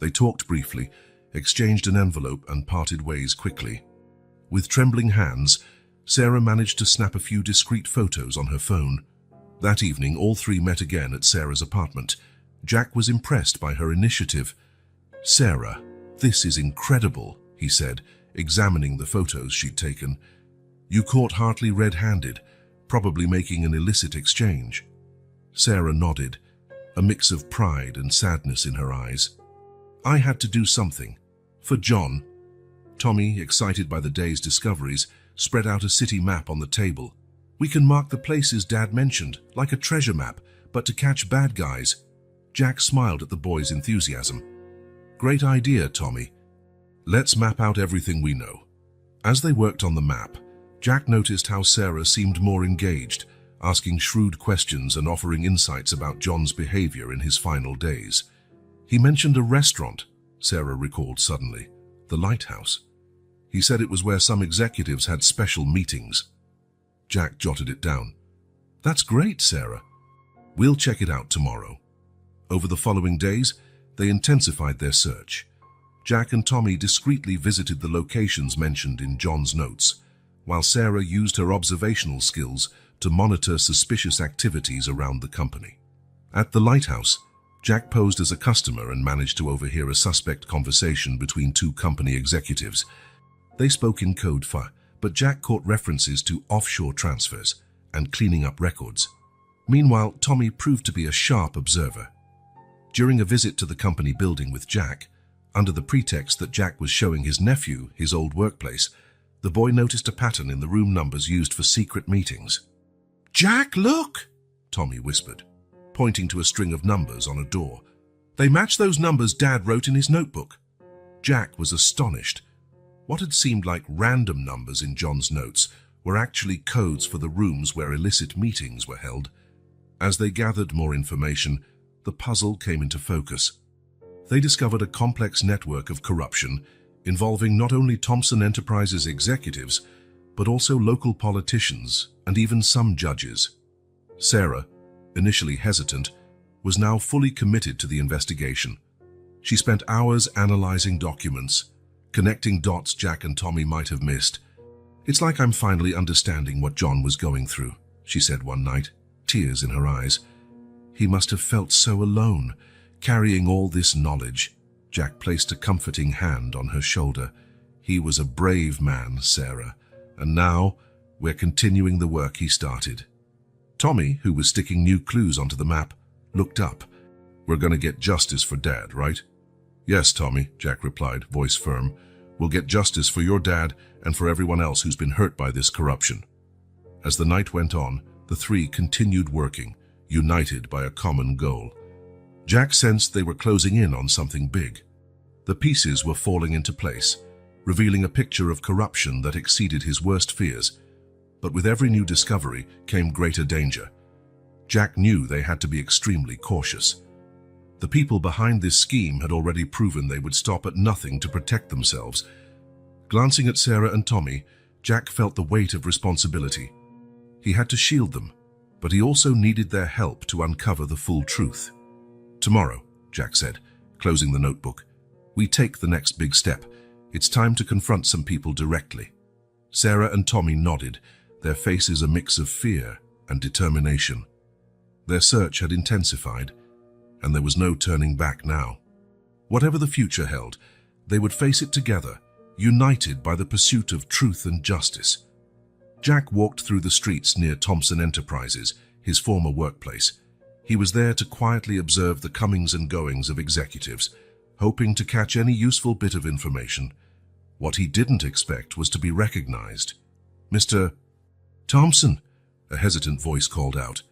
They talked briefly, exchanged an envelope, and parted ways quickly. With trembling hands, Sarah managed to snap a few discreet photos on her phone. That evening, all three met again at Sarah's apartment. Jack was impressed by her initiative. "Sarah, this is incredible," he said, examining the photos she'd taken. "You caught Hartley red-handed, probably making an illicit exchange." Sarah nodded, a mix of pride and sadness in her eyes. "I had to do something. For John." Tommy, excited by the day's discoveries, spread out a city map on the table. "We can mark the places Dad mentioned, like a treasure map, but to catch bad guys." Jack smiled at the boy's enthusiasm. "Great idea, Tommy. Let's map out everything we know." As they worked on the map, Jack noticed how Sarah seemed more engaged, asking shrewd questions and offering insights about John's behavior in his final days. "He mentioned a restaurant," Sarah recalled suddenly, "the Lighthouse. He said it was where some executives had special meetings." Jack jotted it down. "That's great, Sarah. We'll check it out tomorrow." Over the following days, they intensified their search. Jack and Tommy discreetly visited the locations mentioned in John's notes, while Sarah used her observational skills to monitor suspicious activities around the company. At the Lighthouse, Jack posed as a customer and managed to overhear a suspect conversation between two company executives. They spoke in code but Jack caught references to offshore transfers and cleaning up records. Meanwhile, Tommy proved to be a sharp observer. During a visit to the company building with Jack, under the pretext that Jack was showing his nephew his old workplace, the boy noticed a pattern in the room numbers used for secret meetings. "Jack, look!" Tommy whispered, pointing to a string of numbers on a door. "They match those numbers Dad wrote in his notebook." Jack was astonished. What had seemed like random numbers in John's notes were actually codes for the rooms where illicit meetings were held. As they gathered more information, the puzzle came into focus. They discovered a complex network of corruption involving not only Thompson Enterprises executives, but also local politicians and even some judges. Sarah, initially hesitant, was now fully committed to the investigation. She spent hours analyzing documents, connecting dots Jack and Tommy might have missed. "It's like I'm finally understanding what John was going through," she said one night, tears in her eyes. "He must have felt so alone, carrying all this knowledge." Jack placed a comforting hand on her shoulder. "He was a brave man, Sarah, and now we're continuing the work he started." Tommy, who was sticking new clues onto the map, looked up. "We're going to get justice for Dad, right?" "Yes, Tommy," Jack replied, voice firm. "We'll get justice for your dad and for everyone else who's been hurt by this corruption." As the night went on, the three continued working, united by a common goal. Jack sensed they were closing in on something big. The pieces were falling into place, revealing a picture of corruption that exceeded his worst fears. But with every new discovery came greater danger. Jack knew they had to be extremely cautious. The people behind this scheme had already proven they would stop at nothing to protect themselves. Glancing at Sarah and Tommy, Jack felt the weight of responsibility. He had to shield them, but he also needed their help to uncover the full truth. "Tomorrow," Jack said, closing the notebook, "we take the next big step. It's time to confront some people directly." Sarah and Tommy nodded, their faces a mix of fear and determination. Their search had intensified, and there was no turning back now. Whatever the future held, they would face it together, united by the pursuit of truth and justice. Jack walked through the streets near Thompson Enterprises, his former workplace. He was there to quietly observe the comings and goings of executives, hoping to catch any useful bit of information. What he didn't expect was to be recognized. "Mr. Thompson," a hesitant voice called out.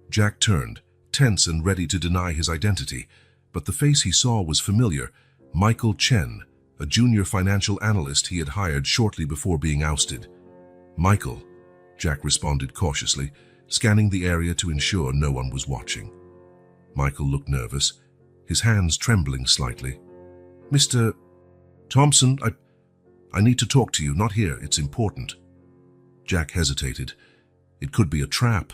Jack turned, tense and ready to deny his identity, but the face he saw was familiar. Michael Chen, a junior financial analyst he had hired shortly before being ousted. "Michael," Jack responded cautiously, scanning the area to ensure no one was watching. Michael looked nervous, his hands trembling slightly. "Mr. Thompson, I need to talk to you, not here, it's important." Jack hesitated. It could be a trap,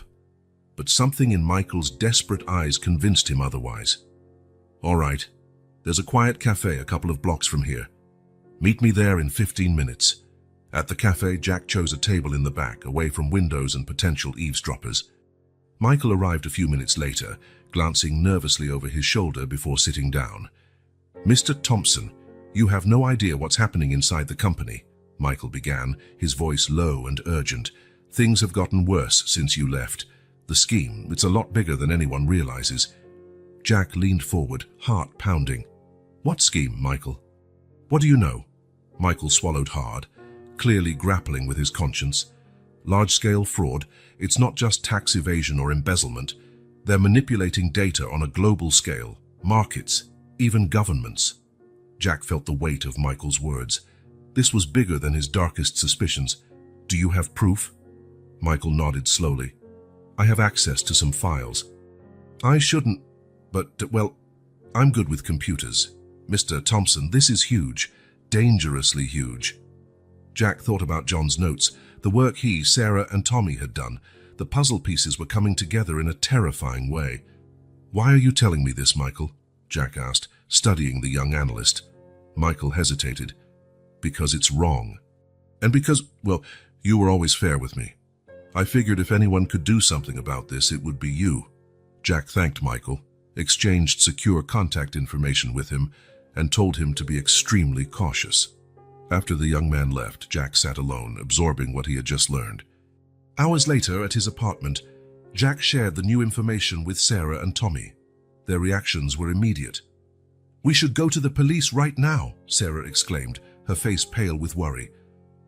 but something in Michael's desperate eyes convinced him otherwise. "All right, there's a quiet cafe a couple of blocks from here. Meet me there in 15 minutes. At the cafe, Jack chose a table in the back, away from windows and potential eavesdroppers. Michael arrived a few minutes later, glancing nervously over his shoulder before sitting down. "Mr. Thompson, you have no idea what's happening inside the company," Michael began, his voice low and urgent. "Things have gotten worse since you left. The scheme, it's a lot bigger than anyone realizes." Jack leaned forward, heart pounding. "What scheme, Michael? What do you know?" Michael swallowed hard, clearly grappling with his conscience. "Large-scale fraud, it's not just tax evasion or embezzlement. They're manipulating data on a global scale, markets, even governments." Jack felt the weight of Michael's words. This was bigger than his darkest suspicions. "Do you have proof?" Michael nodded slowly. "I have access to some files." "I shouldn't, but, well, I'm good with computers. Mr. Thompson, this is huge, dangerously huge." Jack thought about John's notes, the work he, Sarah, and Tommy had done. The puzzle pieces were coming together in a terrifying way. "Why are you telling me this, Michael?" Jack asked, studying the young analyst. Michael hesitated. "Because it's wrong. And because, well, you were always fair with me. I figured if anyone could do something about this, it would be you." Jack thanked Michael, exchanged secure contact information with him, and told him to be extremely cautious. After the young man left, Jack sat alone, absorbing what he had just learned. Hours later, at his apartment, Jack shared the new information with Sarah and Tommy. Their reactions were immediate. "We should go to the police right now," Sarah exclaimed, her face pale with worry.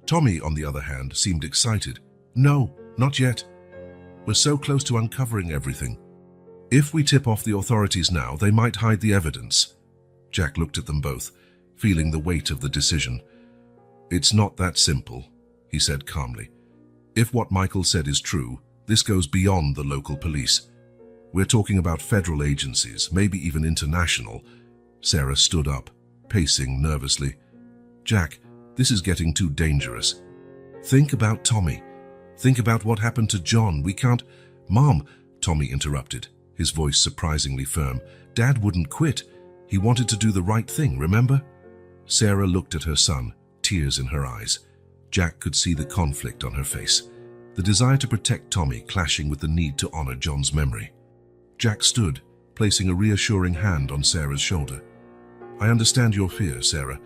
Tommy, on the other hand, seemed excited. "No, not yet." We're so close to uncovering everything. If we tip off the authorities now, they might hide the evidence. Jack looked at them both, feeling the weight of the decision. It's not that simple, he said calmly. If what Michael said is true, this goes beyond the local police. We're talking about federal agencies, maybe even international. Sarah stood up, pacing nervously. Jack, this is getting too dangerous. Think about Tommy. Think about what happened to John. We can't... Mom, Tommy interrupted, his voice surprisingly firm. Dad wouldn't quit. He wanted to do the right thing, remember? Sarah looked at her son, tears in her eyes. Jack could see the conflict on her face, the desire to protect Tommy clashing with the need to honor John's memory. Jack stood, placing a reassuring hand on Sarah's shoulder. I understand your fear, Sarah.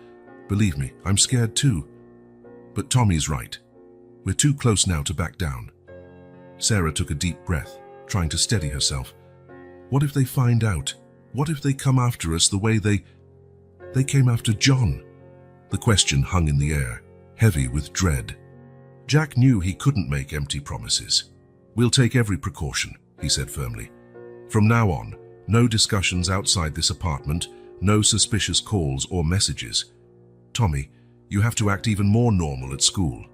Believe me, I'm scared too. But Tommy's right. We're too close now to back down. Sarah took a deep breath, trying to steady herself. What if they find out? What if they come after us the way they came after John? The question hung in the air, heavy with dread. Jack knew he couldn't make empty promises. We'll take every precaution, he said firmly. From now on, no discussions outside this apartment, no suspicious calls or messages. Tommy, you have to act even more normal at school.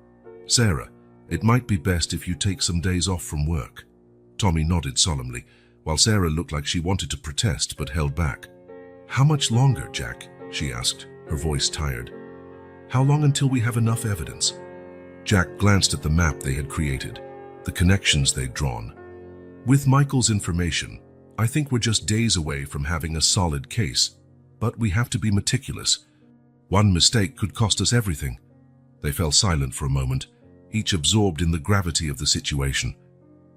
Sarah, it might be best if you take some days off from work. Tommy nodded solemnly, while Sarah looked like she wanted to protest but held back. How much longer, Jack? She asked, her voice tired. How long until we have enough evidence? Jack glanced at the map they had created, the connections they'd drawn. With Michael's information, I think we're just days away from having a solid case, but we have to be meticulous. One mistake could cost us everything. They fell silent for a moment, each absorbed in the gravity of the situation.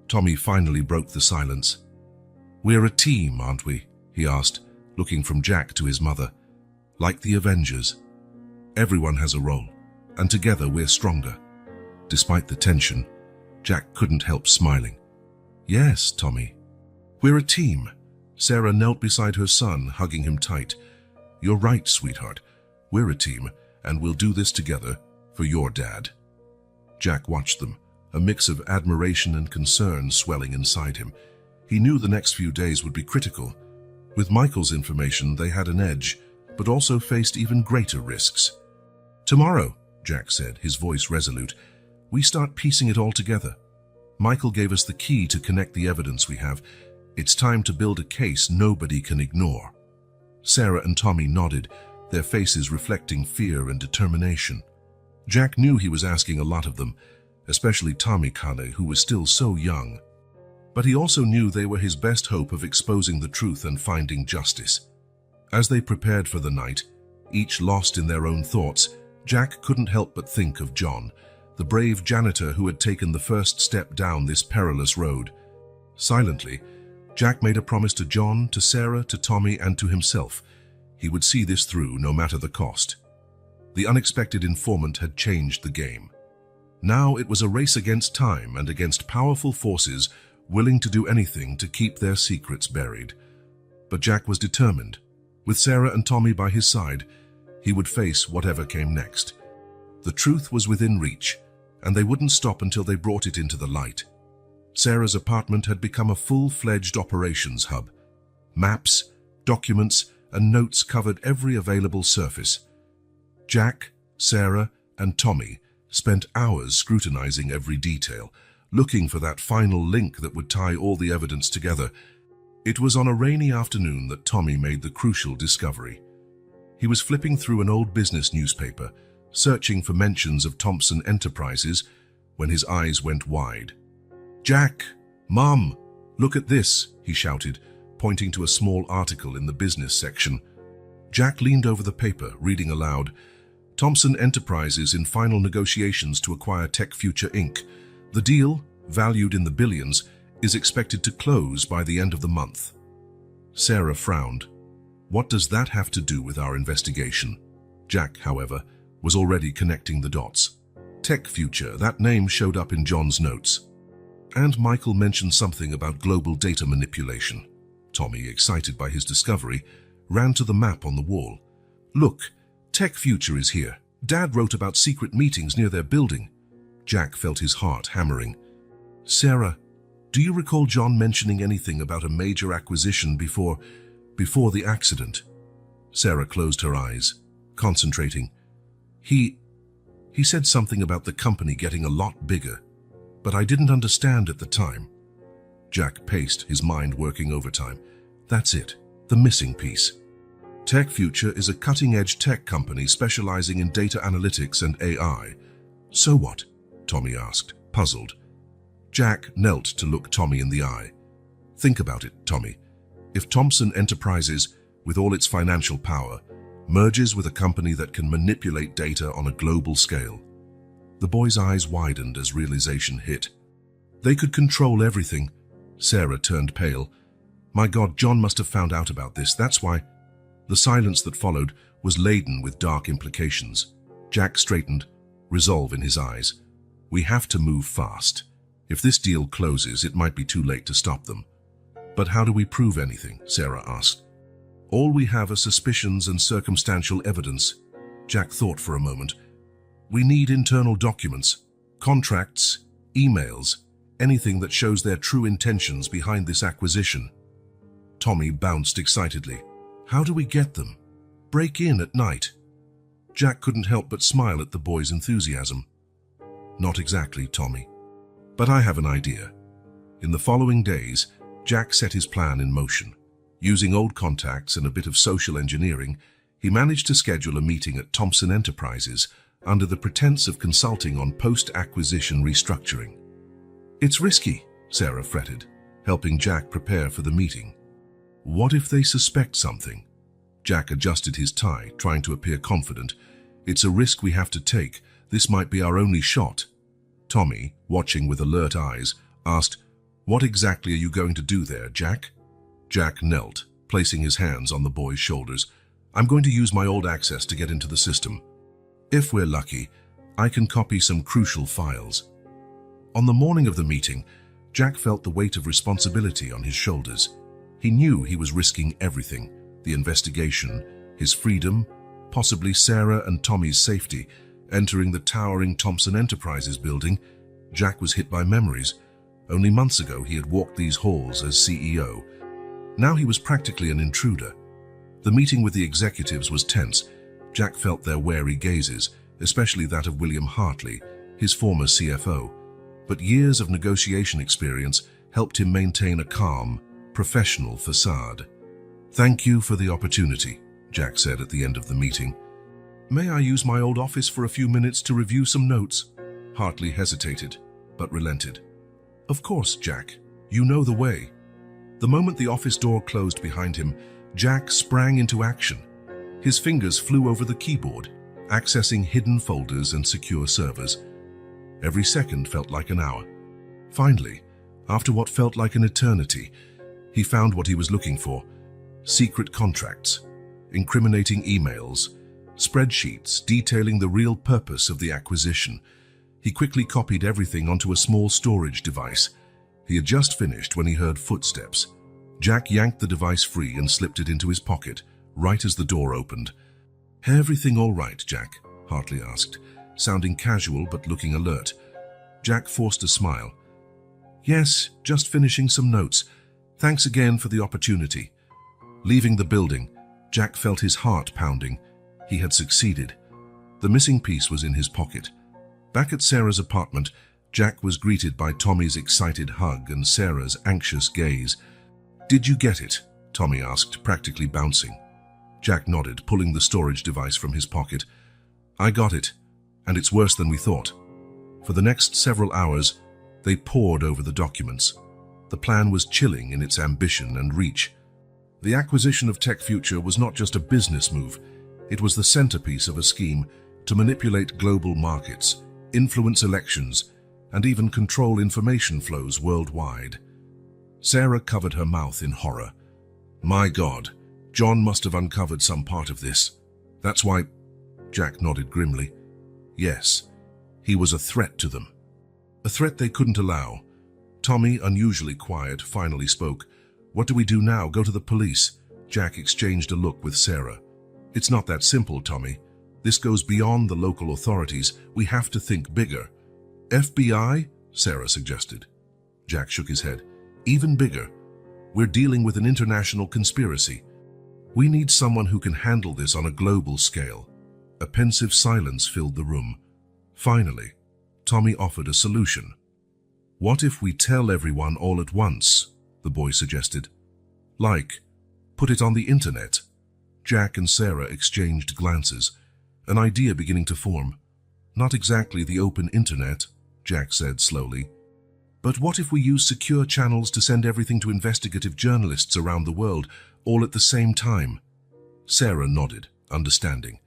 Tommy finally broke the silence. We're a team, aren't we? He asked, looking from Jack to his mother. Like the Avengers. Everyone has a role, and together we're stronger. Despite the tension, Jack couldn't help smiling. Yes, Tommy. We're a team. Sarah knelt beside her son, hugging him tight. You're right, sweetheart. We're a team, and we'll do this together for your dad. Jack watched them, a mix of admiration and concern swelling inside him. He knew the next few days would be critical. With Michael's information, they had an edge, but also faced even greater risks. Tomorrow, Jack said, his voice resolute, we start piecing it all together. Michael gave us the key to connect the evidence we have. It's time to build a case nobody can ignore. Sarah and Tommy nodded, their faces reflecting fear and determination. Jack knew he was asking a lot of them, especially Tommy Kane, who was still so young. But he also knew they were his best hope of exposing the truth and finding justice. As they prepared for the night, each lost in their own thoughts, Jack couldn't help but think of John, the brave janitor who had taken the first step down this perilous road. Silently, Jack made a promise to John, to Sarah, to Tommy, and to himself. He would see this through no matter the cost. The unexpected informant had changed the game. Now it was a race against time and against powerful forces willing to do anything to keep their secrets buried. But Jack was determined. With Sarah and Tommy by his side, he would face whatever came next. The truth was within reach, and they wouldn't stop until they brought it into the light. Sarah's apartment had become a full-fledged operations hub. Maps, documents, and notes covered every available surface. Jack, Sarah, and Tommy spent hours scrutinizing every detail, looking for that final link that would tie all the evidence together. It was on a rainy afternoon that Tommy made the crucial discovery. He was flipping through an old business newspaper, searching for mentions of Thompson Enterprises, when his eyes went wide. Jack! Mom! Look at this, he shouted, pointing to a small article in the business section. Jack leaned over the paper, reading aloud. Thompson Enterprises in final negotiations to acquire Tech Future Inc. The deal, valued in the billions, is expected to close by the end of the month. Sarah frowned. What does that have to do with our investigation? Jack, however, was already connecting the dots. Tech Future, that name showed up in John's notes. And Michael mentioned something about global data manipulation. Tommy, excited by his discovery, ran to the map on the wall. Look, Tech Future is here. Dad wrote about secret meetings near their building. Jack felt his heart hammering. Sarah, Do you recall John mentioning anything about a major acquisition before the accident? Sarah closed her eyes, concentrating. He said something about the company getting a lot bigger, but I didn't understand at the time. Jack paced, his mind working overtime. That's it, the missing piece. Tech Future is a cutting-edge tech company specializing in data analytics and AI. So what? Tommy asked, puzzled. Jack knelt to look Tommy in the eye. Think about it, Tommy. If Thomson Enterprises, with all its financial power, merges with a company that can manipulate data on a global scale. The boy's eyes widened as realization hit. They could control everything. Sarah turned pale. My God, John must have found out about this. That's why. The silence that followed was laden with dark implications. Jack straightened, resolve in his eyes. We have to move fast. If this deal closes, it might be too late to stop them. But how do we prove anything? Sarah asked. All we have are suspicions and circumstantial evidence. Jack thought for a moment. We need internal documents, contracts, emails, anything that shows their true intentions behind this acquisition. Tommy bounced excitedly. How do we get them? Break in at night. Jack couldn't help but smile at the boy's enthusiasm. Not exactly, Tommy. But I have an idea. In the following days, Jack set his plan in motion. Using old contacts and a bit of social engineering, he managed to schedule a meeting at Thomson Enterprises under the pretense of consulting on post-acquisition restructuring. It's risky, Sarah fretted, helping Jack prepare for the meeting. What if they suspect something? Jack adjusted his tie, trying to appear confident. It's a risk we have to take. This might be our only shot. Tommy, watching with alert eyes, asked, What exactly are you going to do there, Jack? Jack knelt, placing his hands on the boy's shoulders. I'm going to use my old access to get into the system. If we're lucky, I can copy some crucial files. On the morning of the meeting, Jack felt the weight of responsibility on his shoulders. He knew he was risking everything, the investigation, his freedom, possibly Sarah and Tommy's safety. Entering the towering Thomson Enterprises building, Jack was hit by memories. Only months ago he had walked these halls as CEO. Now he was practically an intruder. The meeting with the executives was tense. Jack felt their wary gazes, especially that of William Hartley, his former CFO. But years of negotiation experience helped him maintain a calm, professional facade. Thank you for the opportunity, Jack said at the end of the meeting. May I use my old office for a few minutes to review some notes? Hartley hesitated, but relented. Of course, Jack. You know the way. The moment the office door closed behind him, Jack sprang into action. His fingers flew over the keyboard, accessing hidden folders and secure servers. Every second felt like an hour. Finally, after what felt like an eternity, he found what he was looking for. Secret contracts, incriminating emails, spreadsheets detailing the real purpose of the acquisition. He quickly copied everything onto a small storage device. He had just finished when he heard footsteps. Jack yanked the device free and slipped it into his pocket, right as the door opened. Everything all right, Jack? Hartley asked, sounding casual but looking alert. Jack forced a smile. Yes, just finishing some notes. Thanks again for the opportunity. Leaving the building, Jack felt his heart pounding. He had succeeded. The missing piece was in his pocket. Back at Sarah's apartment, Jack was greeted by Tommy's excited hug and Sarah's anxious gaze. Did you get it? Tommy asked, practically bouncing. Jack nodded, pulling the storage device from his pocket. I got it, and it's worse than we thought. For the next several hours, they pored over the documents. The plan was chilling in its ambition and reach. The acquisition of Tech Future was not just a business move. It was the centerpiece of a scheme to manipulate global markets, influence elections, and even control information flows worldwide. Sarah covered her mouth in horror. My God, John must have uncovered some part of this. That's why... Jack nodded grimly. Yes, he was a threat to them. A threat they couldn't allow. Tommy, unusually quiet, finally spoke. What do we do now? Go to the police? Jack exchanged a look with Sarah. It's not that simple, Tommy. This goes beyond the local authorities. We have to think bigger. FBI? Sarah suggested. Jack shook his head. Even bigger. We're dealing with an international conspiracy. We need someone who can handle this on a global scale. A pensive silence filled the room. Finally, Tommy offered a solution. What if we tell everyone all at once? The boy suggested. Like, put it on the internet. Jack and Sarah exchanged glances, an idea beginning to form. Not exactly the open internet, Jack said slowly. But what if we use secure channels to send everything to investigative journalists around the world, all at the same time? Sarah nodded, understanding.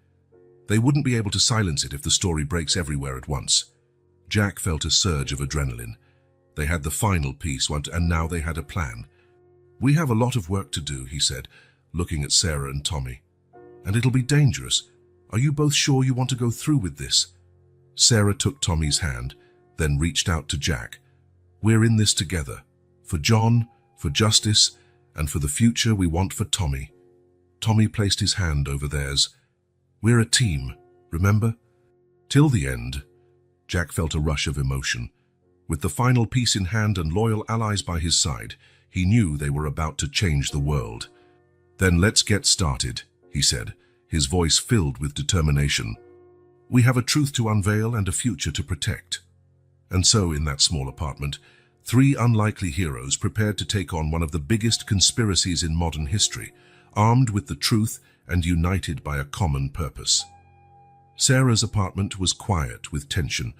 They wouldn't be able to silence it if the story breaks everywhere at once. Jack felt a surge of adrenaline. They had the final piece, and now they had a plan. We have a lot of work to do, he said, looking at Sarah and Tommy. And it'll be dangerous. Are you both sure you want to go through with this? Sarah took Tommy's hand, then reached out to Jack. We're in this together. For John, for justice, and for the future we want for Tommy. Tommy placed his hand over theirs. We're a team, remember? Till the end. Jack felt a rush of emotion. With the final piece in hand and loyal allies by his side, he knew they were about to change the world. Then let's get started, he said, his voice filled with determination. We have a truth to unveil and a future to protect. And so, in that small apartment, three unlikely heroes prepared to take on one of the biggest conspiracies in modern history, armed with the truth and united by a common purpose. Sarah's apartment was quiet with tension.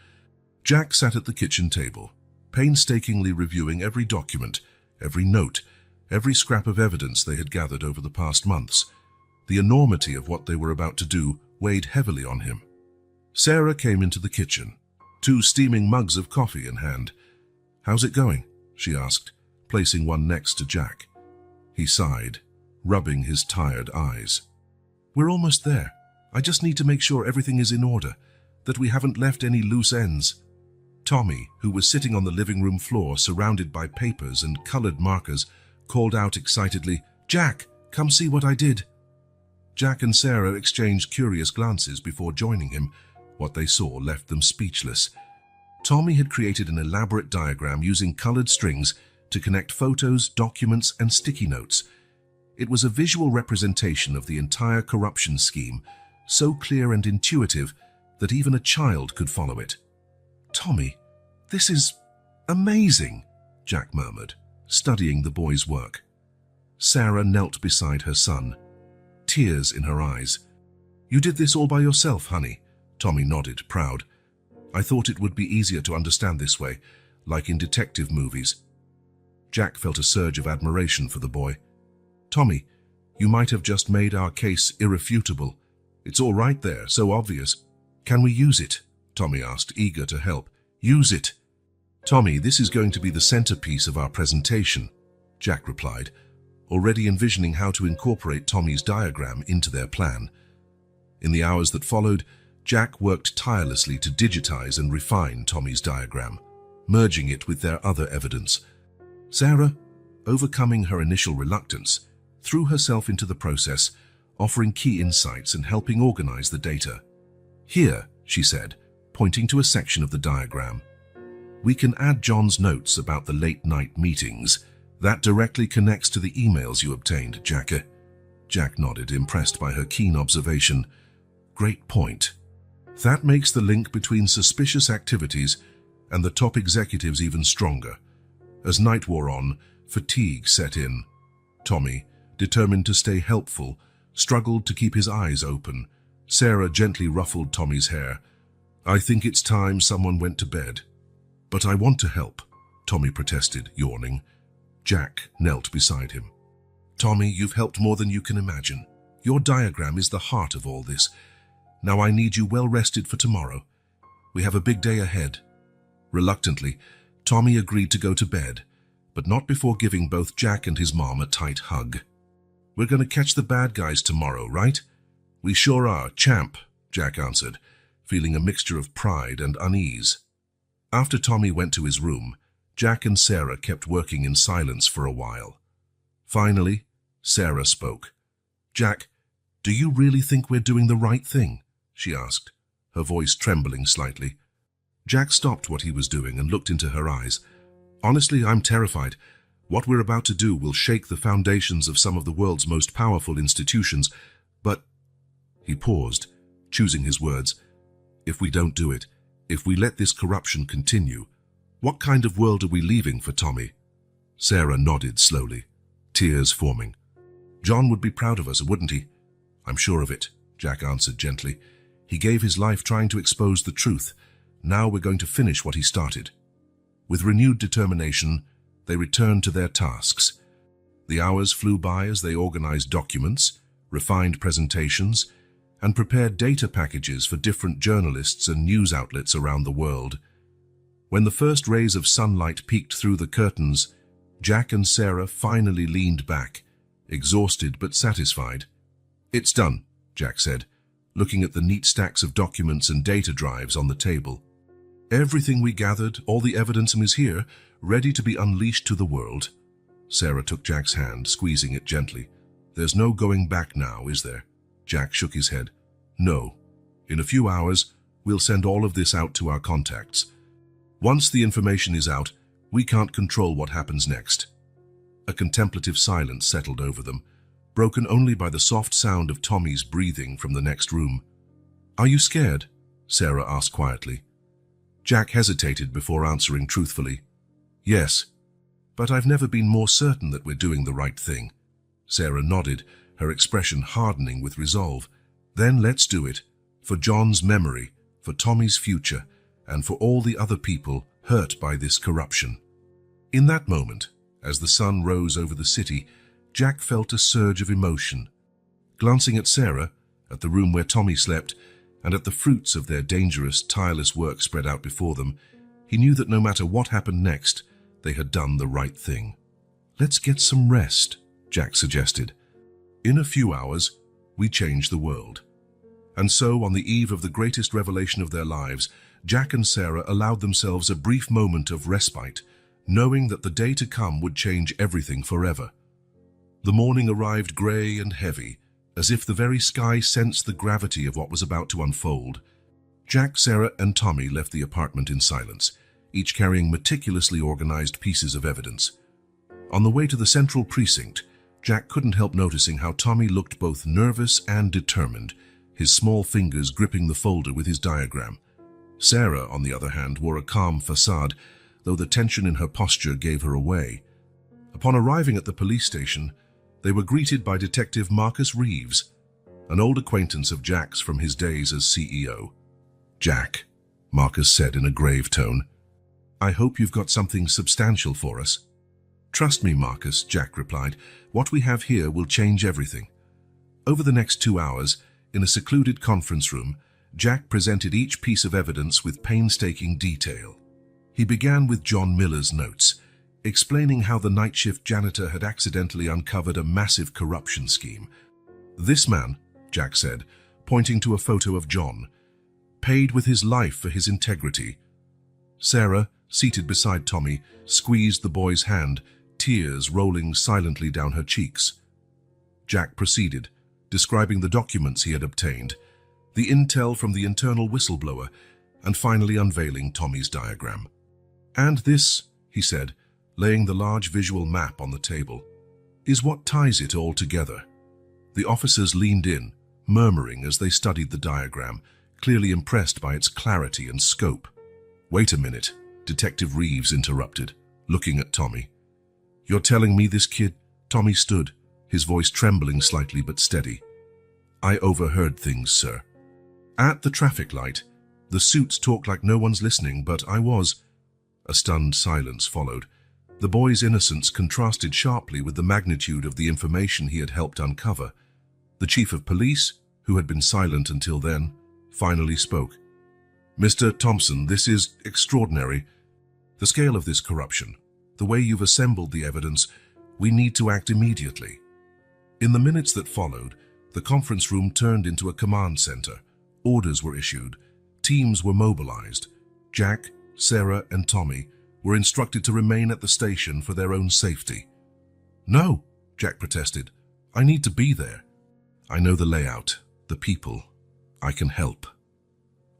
Jack sat at the kitchen table, painstakingly reviewing every document, every note, every scrap of evidence they had gathered over the past months. The enormity of what they were about to do weighed heavily on him. Sarah came into the kitchen, two steaming mugs of coffee in hand. How's it going? She asked, placing one next to Jack. He sighed, rubbing his tired eyes. We're almost there. I just need to make sure everything is in order, that we haven't left any loose ends. Tommy, who was sitting on the living room floor surrounded by papers and colored markers, called out excitedly, Jack, come see what I did. Jack and Sarah exchanged curious glances before joining him. What they saw left them speechless. Tommy had created an elaborate diagram using colored strings to connect photos, documents, and sticky notes. It was a visual representation of the entire corruption scheme, so clear and intuitive that even a child could follow it. Tommy, this is amazing, Jack murmured, studying the boy's work. Sarah knelt beside her son, tears in her eyes. You did this all by yourself, honey? Tommy nodded, proud. I thought it would be easier to understand this way, like in detective movies. Jack felt a surge of admiration for the boy. Tommy, you might have just made our case irrefutable. It's all right there, so obvious. Can we use it? Tommy asked, eager to help. Use it. Tommy, this is going to be the centerpiece of our presentation, Jack replied, already envisioning how to incorporate Tommy's diagram into their plan. In the hours that followed, Jack worked tirelessly to digitize and refine Tommy's diagram, merging it with their other evidence. Sarah, overcoming her initial reluctance, threw herself into the process, offering key insights and helping organize the data. Here, she said, pointing to a section of the diagram, we can add John's notes about the late-night meetings. That directly connects to the emails you obtained, Jack. Jack nodded, impressed by her keen observation. Great point. That makes the link between suspicious activities and the top executives even stronger. As night wore on, fatigue set in. Tommy, determined to stay helpful, struggled to keep his eyes open. Sarah gently ruffled Tommy's hair. I think it's time someone went to bed. But I want to help, Tommy protested, yawning. Jack knelt beside him. Tommy, you've helped more than you can imagine. Your diagram is the heart of all this. Now I need you well rested for tomorrow. We have a big day ahead. Reluctantly, Tommy agreed to go to bed, but not before giving both Jack and his mom a tight hug. We're going to catch the bad guys tomorrow, right? We sure are, champ, Jack answered, feeling a mixture of pride and unease. After Tommy went to his room, Jack and Sarah kept working in silence for a while. Finally, Sarah spoke. Jack, do you really think we're doing the right thing? She asked, her voice trembling slightly. Jack stopped what he was doing and looked into her eyes. Honestly, I'm terrified. What we're about to do will shake the foundations of some of the world's most powerful institutions, but—" He paused, choosing his words. "If we don't do it, if we let this corruption continue, what kind of world are we leaving for Tommy?" Sarah nodded slowly, tears forming. "John would be proud of us, wouldn't he?" "I'm sure of it," Jack answered gently. "He gave his life trying to expose the truth. Now we're going to finish what he started." With renewed determination, they returned to their tasks. The hours flew by as they organized documents, refined presentations, and prepared data packages for different journalists and news outlets around the world. When the first rays of sunlight peeked through the curtains, Jack and Sarah finally leaned back, exhausted but satisfied. "It's done," Jack said, looking at the neat stacks of documents and data drives on the table. "Everything we gathered, all the evidence is here, ready to be unleashed to the world." Sarah took Jack's hand, squeezing it gently. "There's no going back now, is there?" Jack shook his head. "No. In a few hours, we'll send all of this out to our contacts. Once the information is out, we can't control what happens next." A contemplative silence settled over them, broken only by the soft sound of Tommy's breathing from the next room. "Are you scared?" Sarah asked quietly. Jack hesitated before answering truthfully. "Yes, but I've never been more certain that we're doing the right thing." Sarah nodded, her expression hardening with resolve. "Then let's do it, for John's memory, for Tommy's future, and for all the other people hurt by this corruption." In that moment, as the sun rose over the city, Jack felt a surge of emotion. Glancing at Sarah, at the room where Tommy slept, and at the fruits of their dangerous, tireless work spread out before them, he knew that no matter what happened next, they had done the right thing. "Let's get some rest," Jack suggested. "In a few hours, we change the world." And so, on the eve of the greatest revelation of their lives, Jack and Sarah allowed themselves a brief moment of respite, knowing that the day to come would change everything forever. The morning arrived grey and heavy, as if the very sky sensed the gravity of what was about to unfold. Jack, Sarah, and Tommy left the apartment in silence, each carrying meticulously organized pieces of evidence. On the way to the central precinct, Jack couldn't help noticing how Tommy looked both nervous and determined, his small fingers gripping the folder with his diagram. Sarah, on the other hand, wore a calm facade, though the tension in her posture gave her away. Upon arriving at the police station, they were greeted by Detective Marcus Reeves, an old acquaintance of Jack's from his days as CEO. "Jack," Marcus said in a grave tone, "I hope you've got something substantial for us." "Trust me, Marcus," Jack replied. "What we have here will change everything." Over the next 2 hours, in a secluded conference room, Jack presented each piece of evidence with painstaking detail. He began with John Miller's notes, explaining how the night shift janitor had accidentally uncovered a massive corruption scheme. "This man," Jack said, pointing to a photo of John, "paid with his life for his integrity." Sarah, seated beside Tommy, squeezed the boy's hand, tears rolling silently down her cheeks. Jack proceeded, describing the documents he had obtained, the intel from the internal whistleblower, and finally unveiling Tommy's diagram. "And this," he said, laying the large visual map on the table, "is what ties it all together." The officers leaned in, murmuring as they studied the diagram, clearly impressed by its clarity and scope. "Wait a minute," Detective Reeves interrupted, looking at Tommy. "You're telling me this kid—" Tommy stood, his voice trembling slightly but steady. "I overheard things, sir. At the traffic light, the suits talk like no one's listening, but I was—" A stunned silence followed. The boy's innocence contrasted sharply with the magnitude of the information he had helped uncover. The chief of police, who had been silent until then, finally spoke. "Mr. Thompson, this is extraordinary. The scale of this corruption, the way you've assembled the evidence, we need to act immediately." In the minutes that followed, the conference room turned into a command center. Orders were issued. Teams were mobilized. Jack, Sarah, and Tommy were instructed to remain at the station for their own safety. "No," Jack protested. "I need to be there. I know the layout, the people. I can help."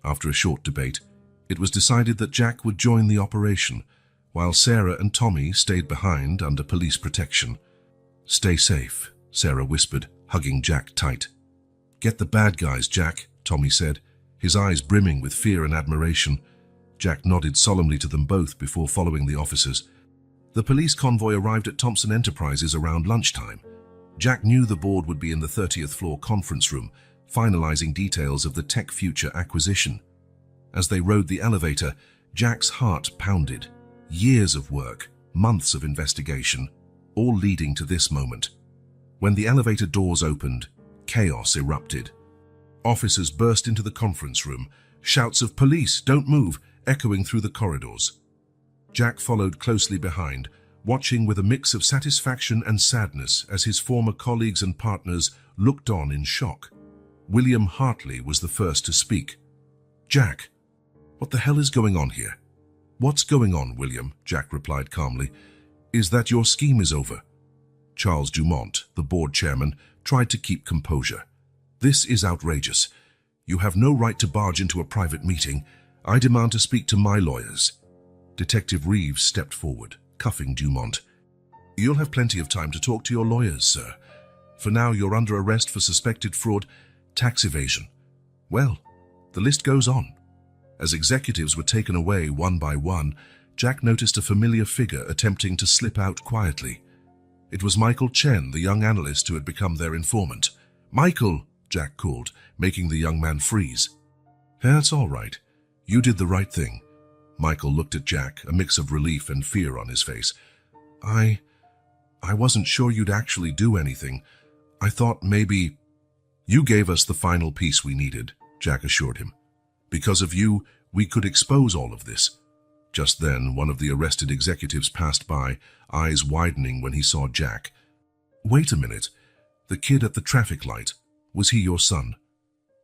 After a short debate, it was decided that Jack would join the operation, while Sarah and Tommy stayed behind under police protection. "Stay safe," Sarah whispered, hugging Jack tight. "Get the bad guys, Jack," Tommy said, his eyes brimming with fear and admiration. Jack nodded solemnly to them both before following the officers. The police convoy arrived at Thompson Enterprises around lunchtime. Jack knew the board would be in the 30th floor conference room, finalizing details of the Tech Future acquisition. As they rode the elevator, Jack's heart pounded. Years of work, months of investigation, all leading to this moment. When the elevator doors opened, chaos erupted. Officers burst into the conference room, shouts of "Police, don't move!" echoing through the corridors. Jack followed closely behind, watching with a mix of satisfaction and sadness as his former colleagues and partners looked on in shock. William Hartley was the first to speak. "Jack, what the hell is going on here?" "What's going on, William?" Jack replied calmly. "Is that your scheme is over?" Charles Dumont, the board chairman, tried to keep composure. "This is outrageous. You have no right to barge into a private meeting. I demand to speak to my lawyers." Detective Reeves stepped forward, cuffing Dumont. "You'll have plenty of time to talk to your lawyers, sir. For now, you're under arrest for suspected fraud, tax evasion." Well, the list goes on. As executives were taken away one by one, Jack noticed a familiar figure attempting to slip out quietly. It was Michael Chen, the young analyst who had become their informant. "Michael!" Jack called, making the young man freeze. "That's all right. You did the right thing." Michael looked at Jack, a mix of relief and fear on his face. I wasn't sure you'd actually do anything. I thought maybe—" "You gave us the final piece we needed," Jack assured him. "Because of you, we could expose all of this." Just then, one of the arrested executives passed by, eyes widening when he saw Jack. "Wait a minute. The kid at the traffic light, was he your son?"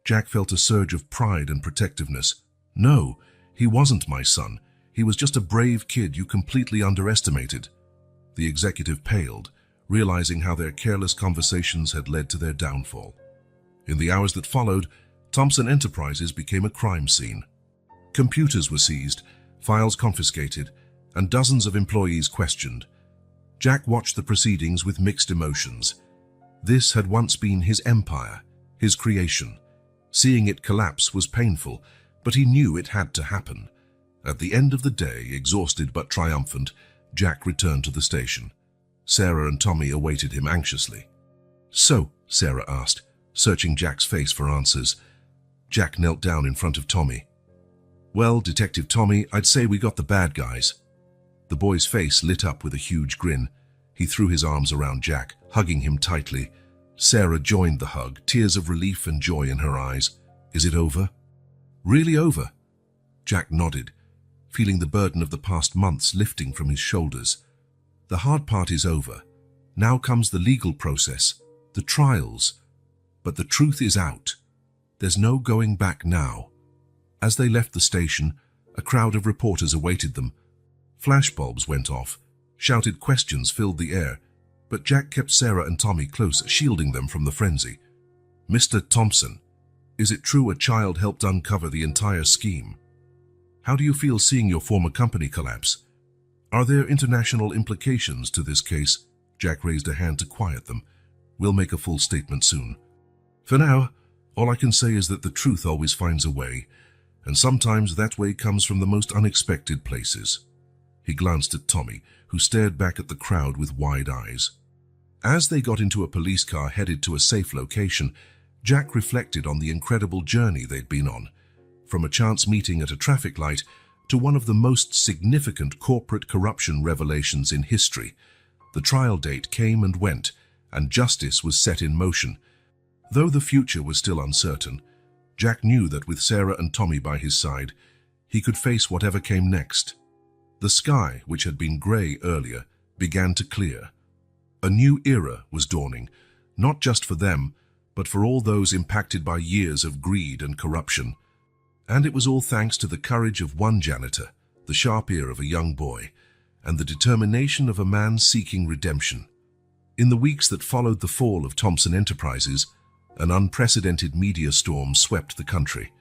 Jack felt a surge of pride and protectiveness. "No, he wasn't my son. He was just a brave kid you completely underestimated." The executive paled, realizing how their careless conversations had led to their downfall. In the hours that followed, Thompson Enterprises became a crime scene. Computers were seized, files confiscated, and dozens of employees questioned. Jack watched the proceedings with mixed emotions. This had once been his empire, his creation. Seeing it collapse was painful, but he knew it had to happen. At the end of the day, exhausted but triumphant, Jack returned to the station. Sarah and Tommy awaited him anxiously. "So," Sarah asked, searching Jack's face for answers. Jack knelt down in front of Tommy. "Well, Detective Tommy, I'd say we got the bad guys." The boy's face lit up with a huge grin. He threw his arms around Jack, hugging him tightly. Sarah joined the hug, tears of relief and joy in her eyes. "Is it over?" "Really over?" Jack nodded, feeling the burden of the past months lifting from his shoulders. "The hard part is over. Now comes the legal process, the trials. But the truth is out. There's no going back now." As they left the station, a crowd of reporters awaited them. Flashbulbs went off, shouted questions filled the air, but Jack kept Sarah and Tommy close, shielding them from the frenzy. "Mr. Thompson, is it true a child helped uncover the entire scheme? How do you feel seeing your former company collapse? Are there international implications to this case?" Jack raised a hand to quiet them. "We'll make a full statement soon. For now, all I can say is that the truth always finds a way, and sometimes that way comes from the most unexpected places." He glanced at Tommy, who stared back at the crowd with wide eyes. As they got into a police car headed to a safe location, Jack reflected on the incredible journey they'd been on, from a chance meeting at a traffic light to one of the most significant corporate corruption revelations in history. The trial date came and went, and justice was set in motion. Though the future was still uncertain, Jack knew that with Sarah and Tommy by his side, he could face whatever came next. The sky, which had been grey earlier, began to clear. A new era was dawning, not just for them, but for all those impacted by years of greed and corruption. And it was all thanks to the courage of one janitor, the sharp ear of a young boy, and the determination of a man seeking redemption. In the weeks that followed the fall of Thompson Enterprises, an unprecedented media storm swept the country.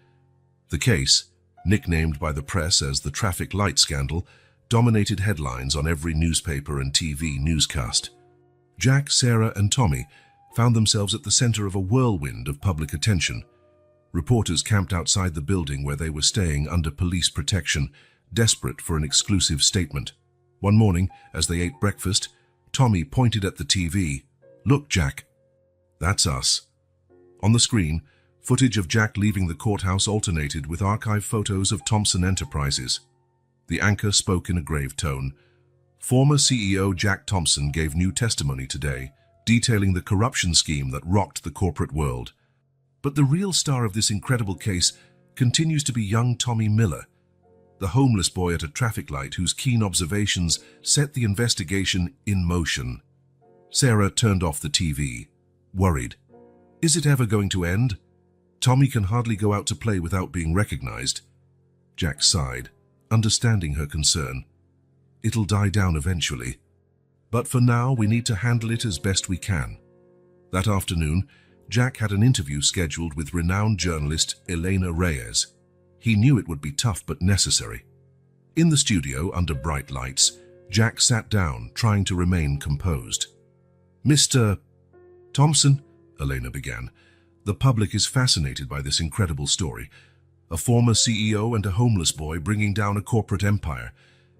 The case, nicknamed by the press as the traffic light scandal, dominated headlines on every newspaper and TV newscast. Jack, Sarah, and Tommy found themselves at the center of a whirlwind of public attention. Reporters camped outside the building where they were staying under police protection, desperate for an exclusive statement. One morning, as they ate breakfast, Tommy pointed at the TV. "Look, Jack." "That's us." On the screen, footage of Jack leaving the courthouse alternated with archive photos of Thompson Enterprises. The anchor spoke in a grave tone. Former CEO Jack Thompson gave new testimony today, detailing the corruption scheme that rocked the corporate world. But the real star of this incredible case continues to be young Tommy Miller, the homeless boy at a traffic light whose keen observations set the investigation in motion. Sarah turned off the TV, worried. Is it ever going to end? Tommy can hardly go out to play without being recognized. Jack sighed, understanding her concern. It'll die down eventually. But for now, we need to handle it as best we can. That afternoon, Jack had an interview scheduled with renowned journalist Elena Reyes. He knew it would be tough but necessary. In the studio, under bright lights, Jack sat down, trying to remain composed. "Mr. Thompson," Elena began, "the public is fascinated by this incredible story. A former CEO and a homeless boy bringing down a corporate empire.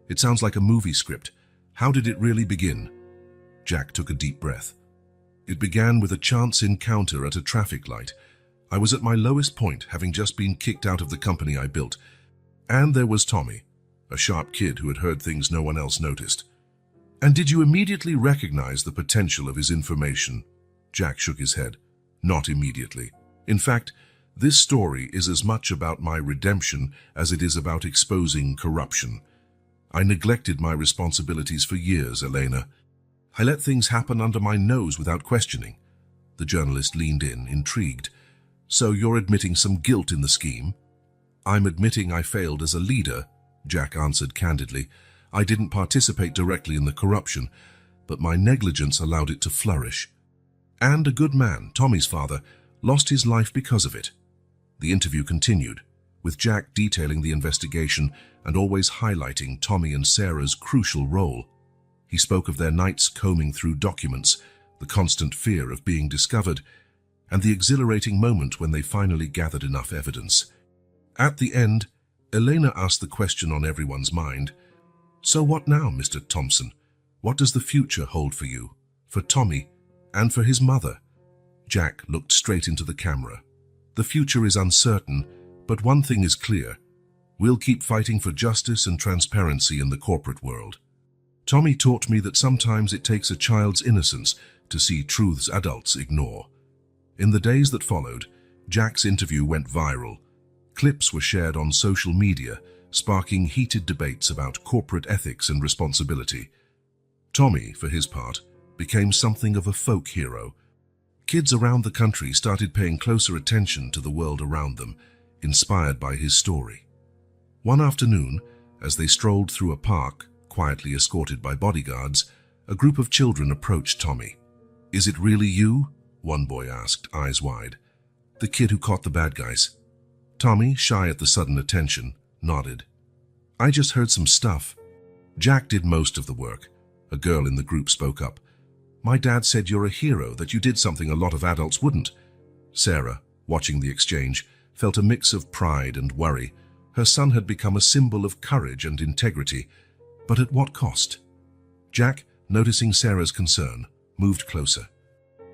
It sounds like a movie script. How did it really begin?" Jack took a deep breath. "It began with a chance encounter at a traffic light. I was at my lowest point, having just been kicked out of the company I built. And there was Tommy, a sharp kid who had heard things no one else noticed." "And did you immediately recognize the potential of his information?" Jack shook his head. "Not immediately. In fact, this story is as much about my redemption as it is about exposing corruption. I neglected my responsibilities for years, Elena. I let things happen under my nose without questioning." The journalist leaned in, intrigued. "So you're admitting some guilt in the scheme?" "I'm admitting I failed as a leader," Jack answered candidly. "I didn't participate directly in the corruption, but my negligence allowed it to flourish. And a good man, Tommy's father, lost his life because of it." The interview continued, with Jack detailing the investigation and always highlighting Tommy and Sarah's crucial role. He spoke of their nights combing through documents, the constant fear of being discovered, and the exhilarating moment when they finally gathered enough evidence. At the end, Elena asked the question on everyone's mind. "So what now, Mr. Thompson? What does the future hold for you, for Tommy, and for his mother?" Jack looked straight into the camera. "The future is uncertain, but one thing is clear. We'll keep fighting for justice and transparency in the corporate world. Tommy taught me that sometimes it takes a child's innocence to see truths adults ignore." In the days that followed, Jack's interview went viral. Clips were shared on social media, sparking heated debates about corporate ethics and responsibility. Tommy, for his part, became something of a folk hero. Kids around the country started paying closer attention to the world around them, inspired by his story. One afternoon, as they strolled through a park, quietly escorted by bodyguards, a group of children approached Tommy. "Is it really you?" one boy asked, eyes wide. "The kid who caught the bad guys." Tommy, shy at the sudden attention, nodded. "I just heard some stuff." Jack did most of the work. A girl in the group spoke up. "My dad said you're a hero, that you did something a lot of adults wouldn't." Sarah, watching the exchange, felt a mix of pride and worry. Her son had become a symbol of courage and integrity, but at what cost? Jack, noticing Sarah's concern, moved closer.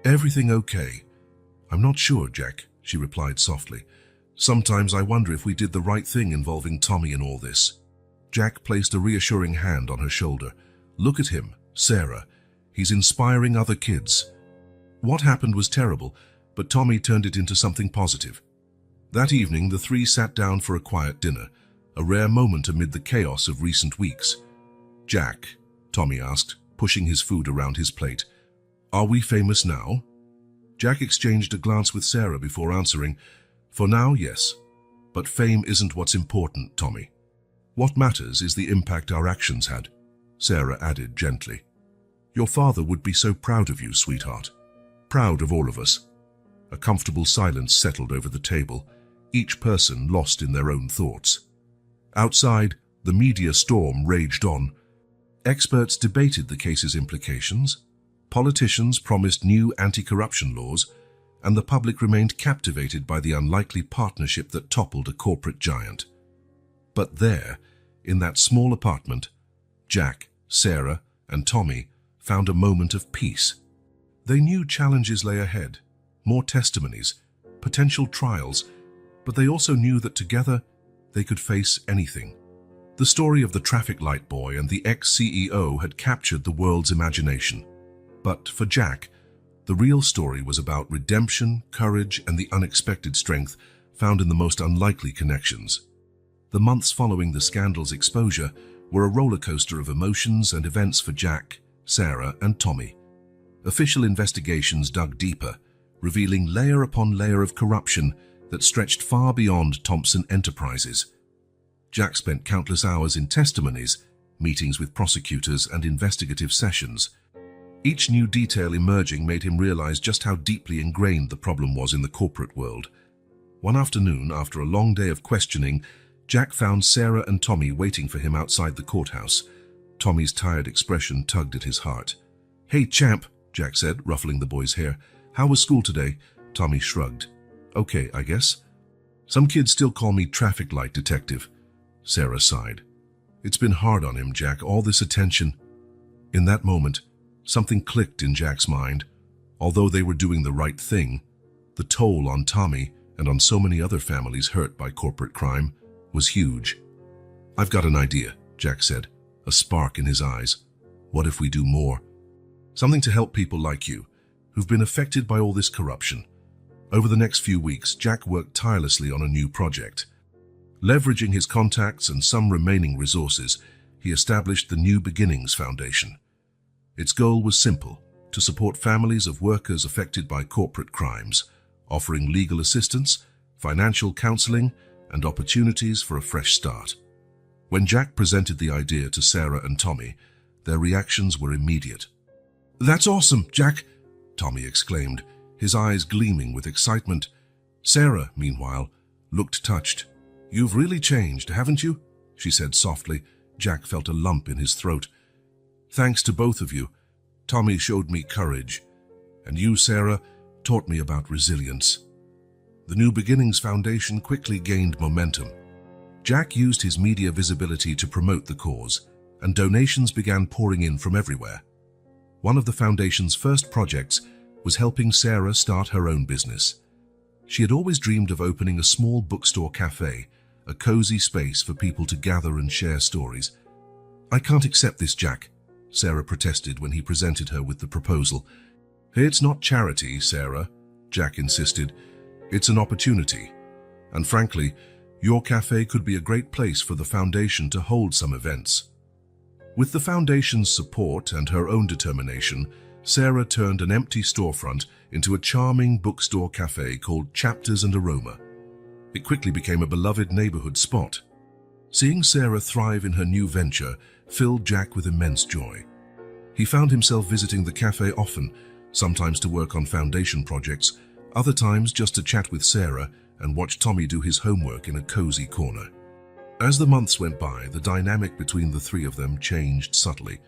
"Everything okay?" "I'm not sure, Jack," she replied softly. "Sometimes I wonder if we did the right thing involving Tommy in all this." Jack placed a reassuring hand on her shoulder. "Look at him, Sarah. He's inspiring other kids." What happened was terrible, but Tommy turned it into something positive. That evening, the three sat down for a quiet dinner, a rare moment amid the chaos of recent weeks. "Jack," Tommy asked, pushing his food around his plate, "are we famous now?" Jack exchanged a glance with Sarah before answering, "For now, yes. But fame isn't what's important, Tommy. What matters is the impact our actions had," Sarah added gently. "Your father would be so proud of you, sweetheart. Proud of all of us." A comfortable silence settled over the table, each person lost in their own thoughts. Outside, The media storm raged on. Experts debated the case's implications, politicians promised new anti-corruption laws, and the public remained captivated by the unlikely partnership that toppled a corporate giant. But there, in that small apartment, Jack, Sarah, and Tommy found a moment of peace. They knew challenges lay ahead, more testimonies, potential trials, but they also knew that together they could face anything. The story of the traffic light boy and the ex-CEO had captured the world's imagination. But for Jack, the real story was about redemption, courage, and the unexpected strength found in the most unlikely connections. The months following the scandal's exposure were a roller coaster of emotions and events for Jack, Sarah, and Tommy. Official investigations dug deeper, revealing layer upon layer of corruption that stretched far beyond Thompson Enterprises. Jack spent countless hours in testimonies, meetings with prosecutors, and investigative sessions. Each new detail emerging made him realize just how deeply ingrained the problem was in the corporate world. One afternoon, after a long day of questioning, Jack found Sarah and Tommy waiting for him outside the courthouse. Tommy's tired expression tugged at his heart. "Hey, champ," Jack said, ruffling the boy's hair. "How was school today?" Tommy shrugged. "Okay, I guess. Some kids still call me traffic light detective." Sarah sighed. "It's been hard on him, Jack, all this attention." In that moment, something clicked in Jack's mind. Although they were doing the right thing, the toll on Tommy and on so many other families hurt by corporate crime was huge. "I've got an idea," Jack said, a spark in his eyes. "What if we do more? Something to help people like you, who've been affected by all this corruption." Over the next few weeks, Jack worked tirelessly on a new project. Leveraging his contacts and some remaining resources, he established the New Beginnings Foundation. Its goal was simple: to support families of workers affected by corporate crimes, offering legal assistance, financial counseling, and opportunities for a fresh start. When Jack presented the idea to Sarah and Tommy, their reactions were immediate. "That's awesome, Jack!" Tommy exclaimed, his eyes gleaming with excitement. Sarah, meanwhile, looked touched. "You've really changed, haven't you?" she said softly. Jack felt a lump in his throat. "Thanks to both of you. Tommy showed me courage, and you, Sarah, taught me about resilience." The New Beginnings Foundation quickly gained momentum. Jack used his media visibility to promote the cause, and donations began pouring in from everywhere. One of the foundation's first projects was helping Sarah start her own business. She had always dreamed of opening a small bookstore cafe, a cozy space for people to gather and share stories. "I can't accept this, Jack," Sarah protested when he presented her with the proposal. "It's not charity, Sarah," Jack insisted. "It's an opportunity. And frankly, your cafe could be a great place for the foundation to hold some events." With the foundation's support and her own determination, Sarah turned an empty storefront into a charming bookstore cafe called Chapters and Aroma. It quickly became a beloved neighborhood spot. Seeing Sarah thrive in her new venture filled Jack with immense joy. He found himself visiting the cafe often, sometimes to work on foundation projects, other times just to chat with Sarah and watch Tommy do his homework in a cozy corner. As the months went by, the dynamic between the three of them changed subtly.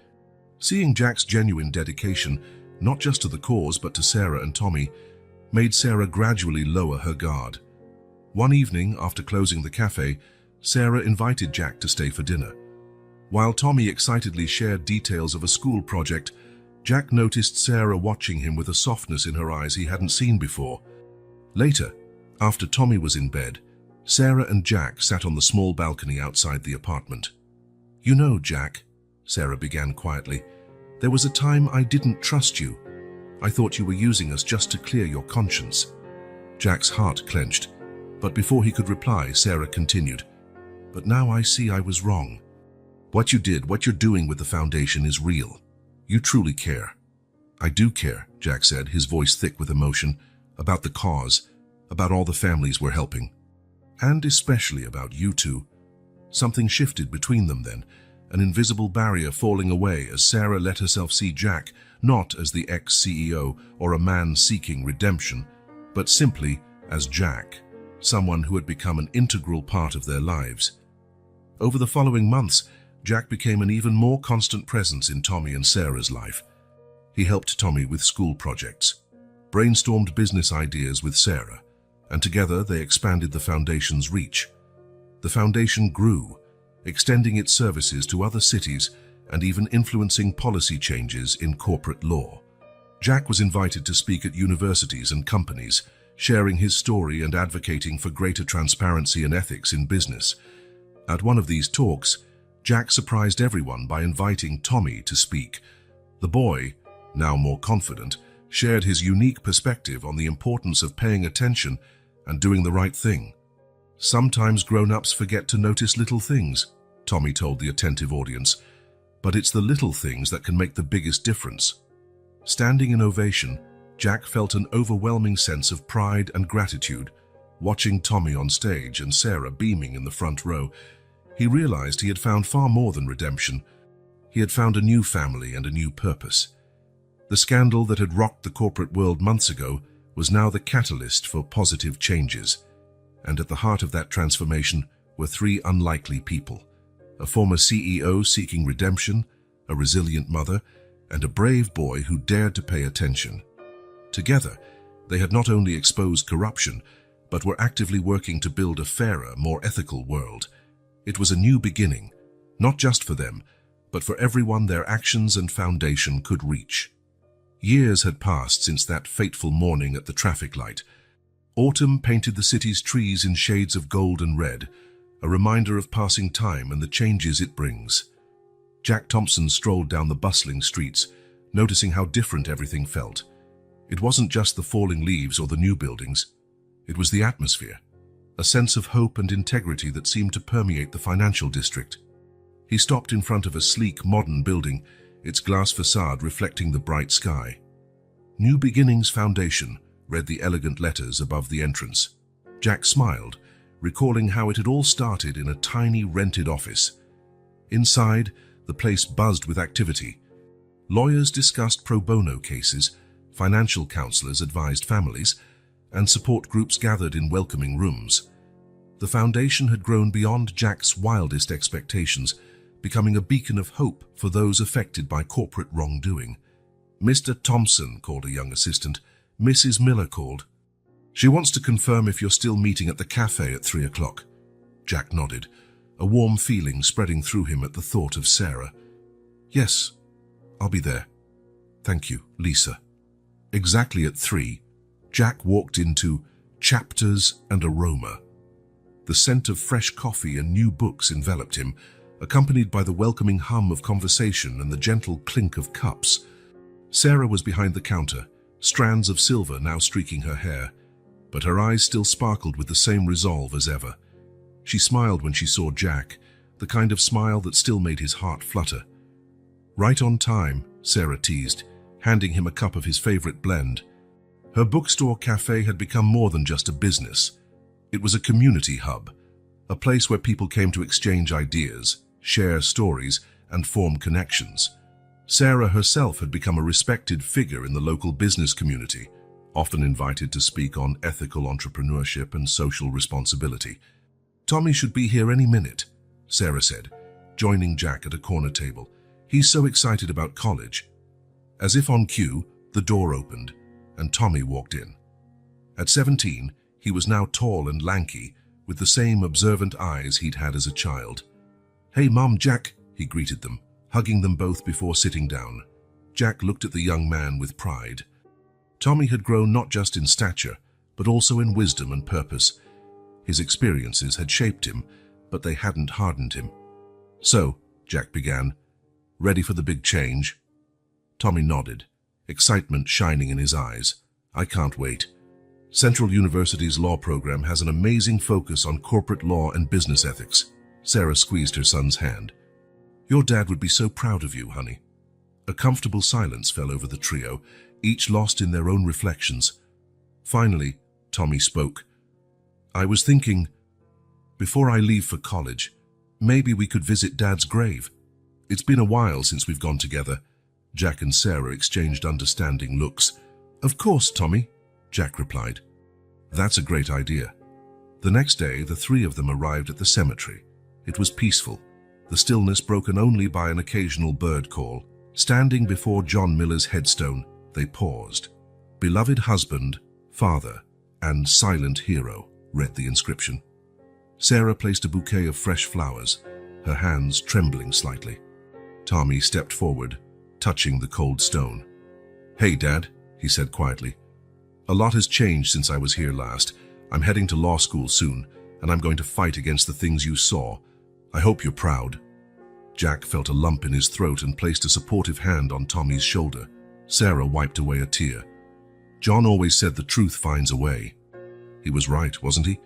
Seeing Jack's genuine dedication, not just to the cause but to Sarah and Tommy, made Sarah gradually lower her guard. One evening, after closing the cafe, Sarah invited Jack to stay for dinner. While Tommy excitedly shared details of a school project, Jack noticed Sarah watching him with a softness in her eyes he hadn't seen before. Later, after Tommy was in bed, Sarah and Jack sat on the small balcony outside the apartment. "You know, Jack," Sarah began quietly, "there was a time I didn't trust you. I thought you were using us just to clear your conscience." Jack's heart clenched, but before he could reply, Sarah continued, "But now I see I was wrong. What you did, what you're doing with the foundation is real. You truly care." "I do care," Jack said, his voice thick with emotion, "about the cause, about all the families we're helping. And especially about you two." Something shifted between them then, an invisible barrier falling away as Sarah let herself see Jack not as the ex-CEO or a man seeking redemption, but simply as Jack, someone who had become an integral part of their lives. Over the following months, Jack became an even more constant presence in Tommy and Sarah's life. He helped Tommy with school projects, brainstormed business ideas with Sarah, and together they expanded the foundation's reach. The foundation grew, extending its services to other cities and even influencing policy changes in corporate law. Jack was invited to speak at universities and companies, sharing his story and advocating for greater transparency and ethics in business. At one of these talks, Jack surprised everyone by inviting Tommy to speak. The boy, now more confident, shared his unique perspective on the importance of paying attention and doing the right thing. "Sometimes grown-ups forget to notice little things," Tommy told the attentive audience, "but it's the little things that can make the biggest difference." Standing in ovation, Jack felt an overwhelming sense of pride and gratitude. Watching Tommy on stage and Sarah beaming in the front row, he realized he had found far more than redemption. He had found a new family and a new purpose. The scandal that had rocked the corporate world months ago was now the catalyst for positive changes. And at the heart of that transformation were three unlikely people: a former CEO seeking redemption, a resilient mother, and a brave boy who dared to pay attention. Together, they had not only exposed corruption, but were actively working to build a fairer, more ethical world. It was a new beginning, not just for them, but for everyone their actions and foundation could reach. Years had passed since that fateful morning at the traffic light. Autumn painted the city's trees in shades of gold and red, a reminder of passing time and the changes it brings. Jack Thompson strolled down the bustling streets, noticing how different everything felt. It wasn't just the falling leaves or the new buildings. It was the atmosphere, a sense of hope and integrity that seemed to permeate the financial district. He stopped in front of a sleek, modern building, its glass facade reflecting the bright sky. "New Beginnings Foundation," read the elegant letters above the entrance. Jack smiled, recalling how it had all started in a tiny rented office. Inside, the place buzzed with activity. Lawyers discussed pro bono cases, financial counselors advised families, and support groups gathered in welcoming rooms. The foundation had grown beyond Jack's wildest expectations, becoming a beacon of hope for those affected by corporate wrongdoing. "Mr. Thompson," called a young assistant. "Mrs. Miller called. She wants to confirm if you're still meeting at the cafe at 3 o'clock. Jack nodded, a warm feeling spreading through him at the thought of Sarah. "Yes, I'll be there. Thank you, Lisa." Exactly at 3, Jack walked into Chapters and Aroma. The scent of fresh coffee and new books enveloped him, accompanied by the welcoming hum of conversation and the gentle clink of cups. Sarah was behind the counter, strands of silver now streaking her hair, but her eyes still sparkled with the same resolve as ever. She smiled when she saw Jack, the kind of smile that still made his heart flutter. "Right on time," Sarah teased, handing him a cup of his favorite blend. Her bookstore cafe had become more than just a business. It was a community hub, a place where people came to exchange ideas, share stories, and form connections. Sarah herself had become a respected figure in the local business community, often invited to speak on ethical entrepreneurship and social responsibility. "Tommy should be here any minute," Sarah said, joining Jack at a corner table. "He's so excited about college." As if on cue, the door opened, and Tommy walked in. At 17, he was now tall and lanky, with the same observant eyes he'd had as a child. "Hey, Mom, Jack," he greeted them, hugging them both before sitting down. Jack looked at the young man with pride. Tommy had grown not just in stature, but also in wisdom and purpose. His experiences had shaped him, but they hadn't hardened him. "So," Jack began, "ready for the big change?" Tommy nodded, excitement shining in his eyes. "I can't wait. Central University's law program has an amazing focus on corporate law and business ethics." Sarah squeezed her son's hand. "Your dad would be so proud of you, honey." A comfortable silence fell over the trio, each lost in their own reflections. Finally, Tommy spoke. "I was thinking, before I leave for college, maybe we could visit Dad's grave. It's been a while since we've gone together." Jack and Sarah exchanged understanding looks. "Of course, Tommy," Jack replied. "That's a great idea." The next day, the three of them arrived at the cemetery. It was peaceful, the stillness broken only by an occasional bird call. Standing before John Miller's headstone, they paused. "Beloved husband, father, and silent hero," read the inscription. Sarah placed a bouquet of fresh flowers, her hands trembling slightly. Tommy stepped forward, touching the cold stone. "Hey, Dad," he said quietly. "A lot has changed since I was here last. I'm heading to law school soon, and I'm going to fight against the things you saw. I hope you're proud." Jack felt a lump in his throat and placed a supportive hand on Tommy's shoulder. Sarah wiped away a tear. "John always said the truth finds a way." He was right, wasn't he?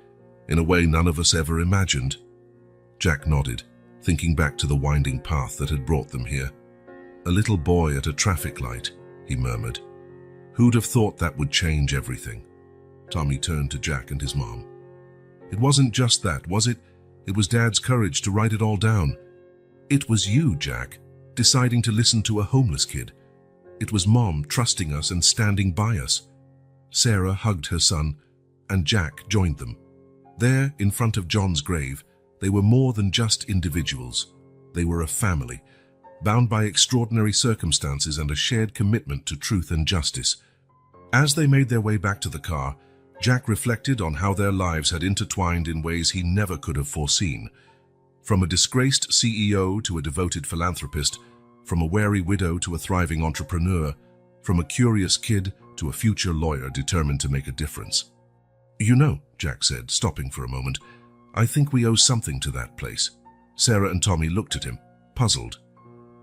In a way none of us ever imagined. Jack nodded, thinking back to the winding path that had brought them here. "A little boy at a traffic light," he murmured. "Who'd have thought that would change everything?" Tommy turned to Jack and his mom. "It wasn't just that, was it? It was Dad's courage to write it all down. It was you, Jack, deciding to listen to a homeless kid. It was Mom trusting us and standing by us." Sarah hugged her son, and Jack joined them. There, in front of John's grave, they were more than just individuals. They were a family, bound by extraordinary circumstances and a shared commitment to truth and justice. As they made their way back to the car, Jack reflected on how their lives had intertwined in ways he never could have foreseen. From a disgraced CEO to a devoted philanthropist, from a wary widow to a thriving entrepreneur, from a curious kid to a future lawyer determined to make a difference. "You know," Jack said, stopping for a moment, "I think we owe something to that place." Sarah and Tommy looked at him, puzzled.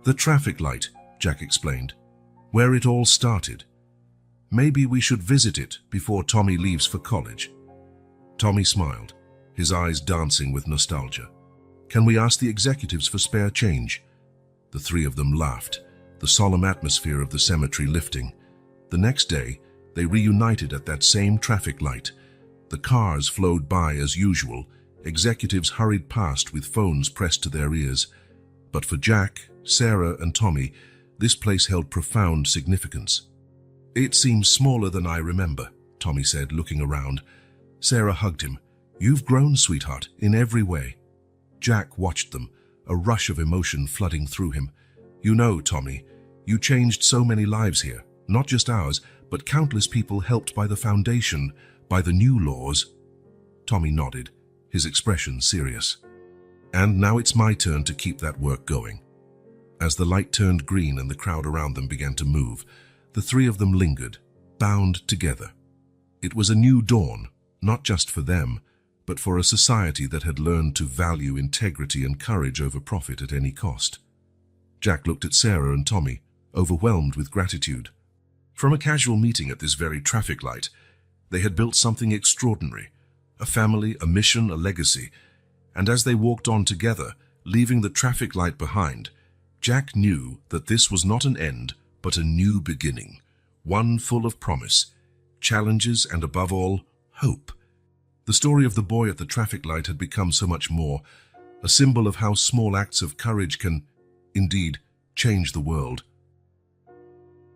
"The traffic light," Jack explained, "where it all started. Maybe we should visit it before Tommy leaves for college." Tommy smiled, his eyes dancing with nostalgia. "Can we ask the executives for spare change?" The three of them laughed, the solemn atmosphere of the cemetery lifting. The next day, they reunited at that same traffic light. The cars flowed by as usual, executives hurried past with phones pressed to their ears. But for Jack, Sarah, and Tommy, this place held profound significance. "It seems smaller than I remember," Tommy said, looking around. Sarah hugged him. "You've grown, sweetheart, in every way." Jack watched them, a rush of emotion flooding through him. "You know, Tommy, you changed so many lives here, not just ours, but countless people helped by the foundation, by the new laws." Tommy nodded, his expression serious. "And now it's my turn to keep that work going." As the light turned green and the crowd around them began to move, the three of them lingered, bound together. It was a new dawn, not just for them, but for a society that had learned to value integrity and courage over profit at any cost. Jack looked at Sarah and Tommy, overwhelmed with gratitude. From a casual meeting at this very traffic light, they had built something extraordinary, a family, a mission, a legacy. And as they walked on together, leaving the traffic light behind, Jack knew that this was not an end, but a new beginning, one full of promise, challenges, and above all, hope. The story of the boy at the traffic light had become so much more, a symbol of how small acts of courage can, indeed, change the world.